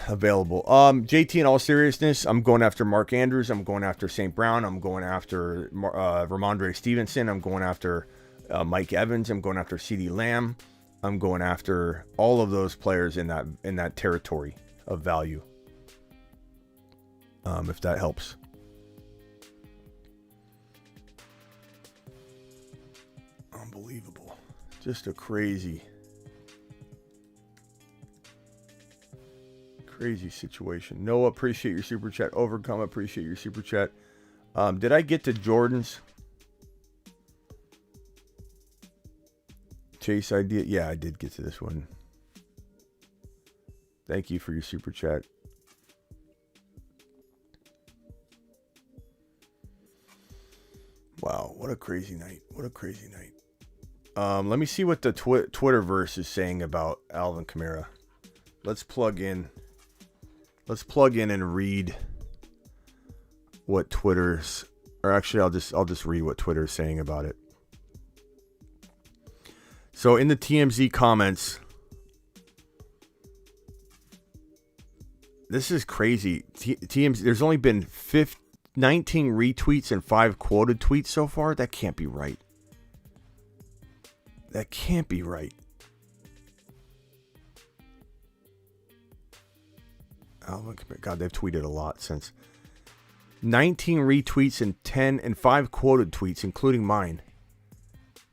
available. JT, in all seriousness, I'm going after Mark Andrews. I'm going after St. Brown. I'm going after Ramondre Stevenson. I'm going after Mike Evans. I'm going after CeeDee Lamb. I'm going after all of those players in that territory of value. If that helps. Unbelievable. Just a crazy situation. Noah, appreciate your super chat. Overcome, appreciate your super chat. Did I get to Jordan's Chase idea? Yeah, I did get to this one. Thank you for your super chat. Wow, what a crazy night. What a crazy night. Let me see what the Twitterverse is saying about Alvin Kamara. Let's plug in and read what Twitter's, or actually I'll just read what Twitter's saying about it. So in the TMZ comments, this is crazy. TMZ, there's only been 19 retweets and 5 quoted tweets so far. That can't be right. That can't be right. God, they've tweeted a lot since. 19 retweets and 10 and 5 quoted tweets, including mine.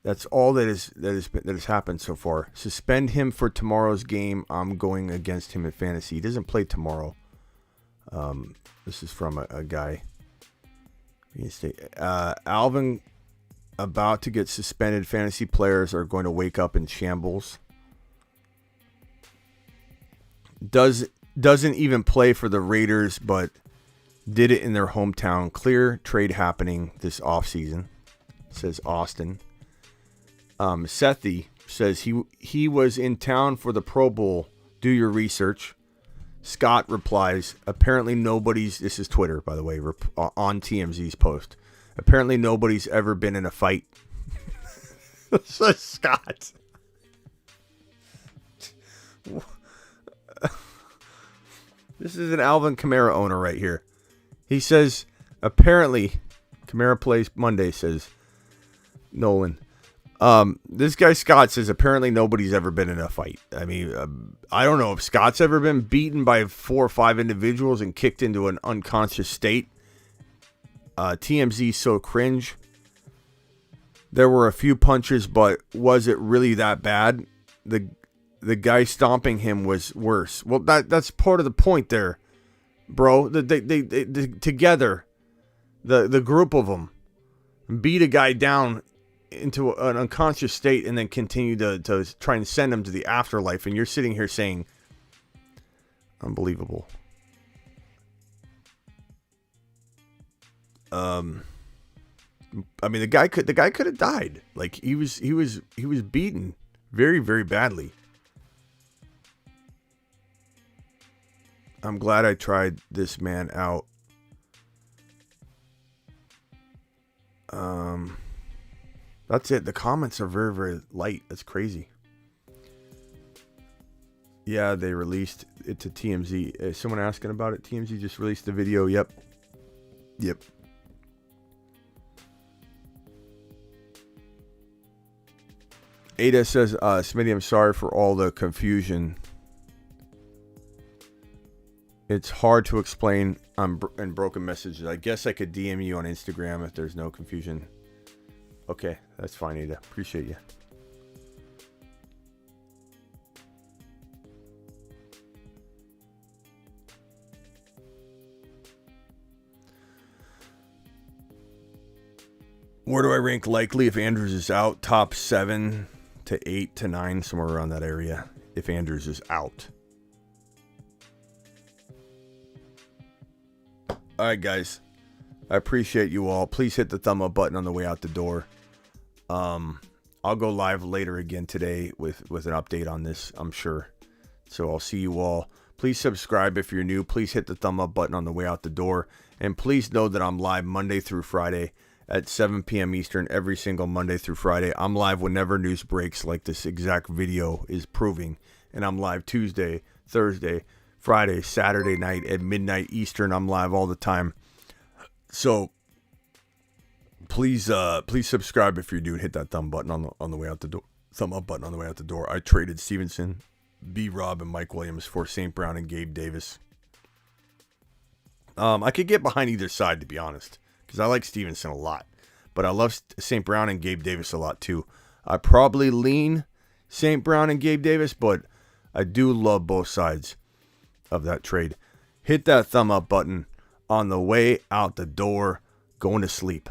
That's all that has happened so far. Suspend him for tomorrow's game. I'm going against him in fantasy. He doesn't play tomorrow. This is from a guy. Alvin about to get suspended. Fantasy players are going to wake up in shambles. Doesn't even play for the Raiders, but did it in their hometown. Clear trade happening this offseason, says Austin. Sethi says he was in town for the Pro Bowl. Do your research. Scott replies, apparently nobody's, this is Twitter, by the way, on TMZ's post. Apparently nobody's ever been in a fight. Says Scott. This is an Alvin Kamara owner right here. He says, apparently, Kamara plays Monday, says Nolan. This guy Scott says apparently nobody's ever been in a fight. I mean, I don't know if Scott's ever been beaten by 4 or 5 individuals and kicked into an unconscious state. TMZ so cringe. There were a few punches, but was it really that bad? The guy stomping him was worse. Well, that's part of the point there, bro. They together, the group of them beat a guy down into an unconscious state and then continue to try and send him to the afterlife, and you're sitting here saying, unbelievable. I mean, the guy could have died. Like he was beaten very, very badly. I'm glad I tried this man out. That's it. The comments are very, very light. That's crazy. Yeah, they released it to TMZ. Is someone asking about it? TMZ just released the video. Yep. Ada says, Smitty, I'm sorry for all the confusion. It's hard to explain in broken messages. I guess I could DM you on Instagram if there's no confusion. Okay, that's fine, Ada. Appreciate you. Where do I rank likely if Andrews is out? Top 7 to 8 to 9, somewhere around that area, if Andrews is out. All right, guys. I appreciate you all. Please hit the thumb up button on the way out the door. I'll go live later again today with an update on this, I'm sure. So I'll see you all. Please subscribe if you're new. Please hit the thumb up button on the way out the door. And please know that I'm live Monday through Friday at 7 p.m. Eastern every single Monday through Friday. I'm live whenever news breaks, like this exact video is proving. And I'm live Tuesday, Thursday, Friday, Saturday night at midnight Eastern. I'm live all the time. So please subscribe if you're new. Hit that thumb button on the way out the door. Thumb up button on the way out the door. I traded Stevenson, B. Rob, and Mike Williams for St. Brown and Gabe Davis. I could get behind either side, to be honest, because I like Stevenson a lot, but I love St. Brown and Gabe Davis a lot too. I probably lean St. Brown and Gabe Davis, but I do love both sides of that trade. Hit that thumb up button on the way out the door. Going to sleep.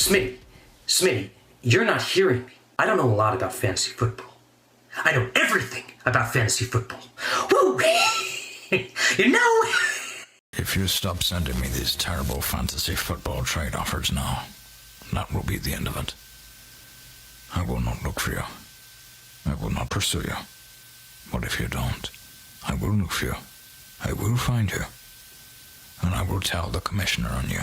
Smitty, you're not hearing me. I don't know a lot about fantasy football. I know everything about fantasy football. Woo! You know? If you stop sending me these terrible fantasy football trade offers now, that will be the end of it. I will not look for you. I will not pursue you. But if you don't, I will look for you. I will find you. And I will tell the commissioner on you.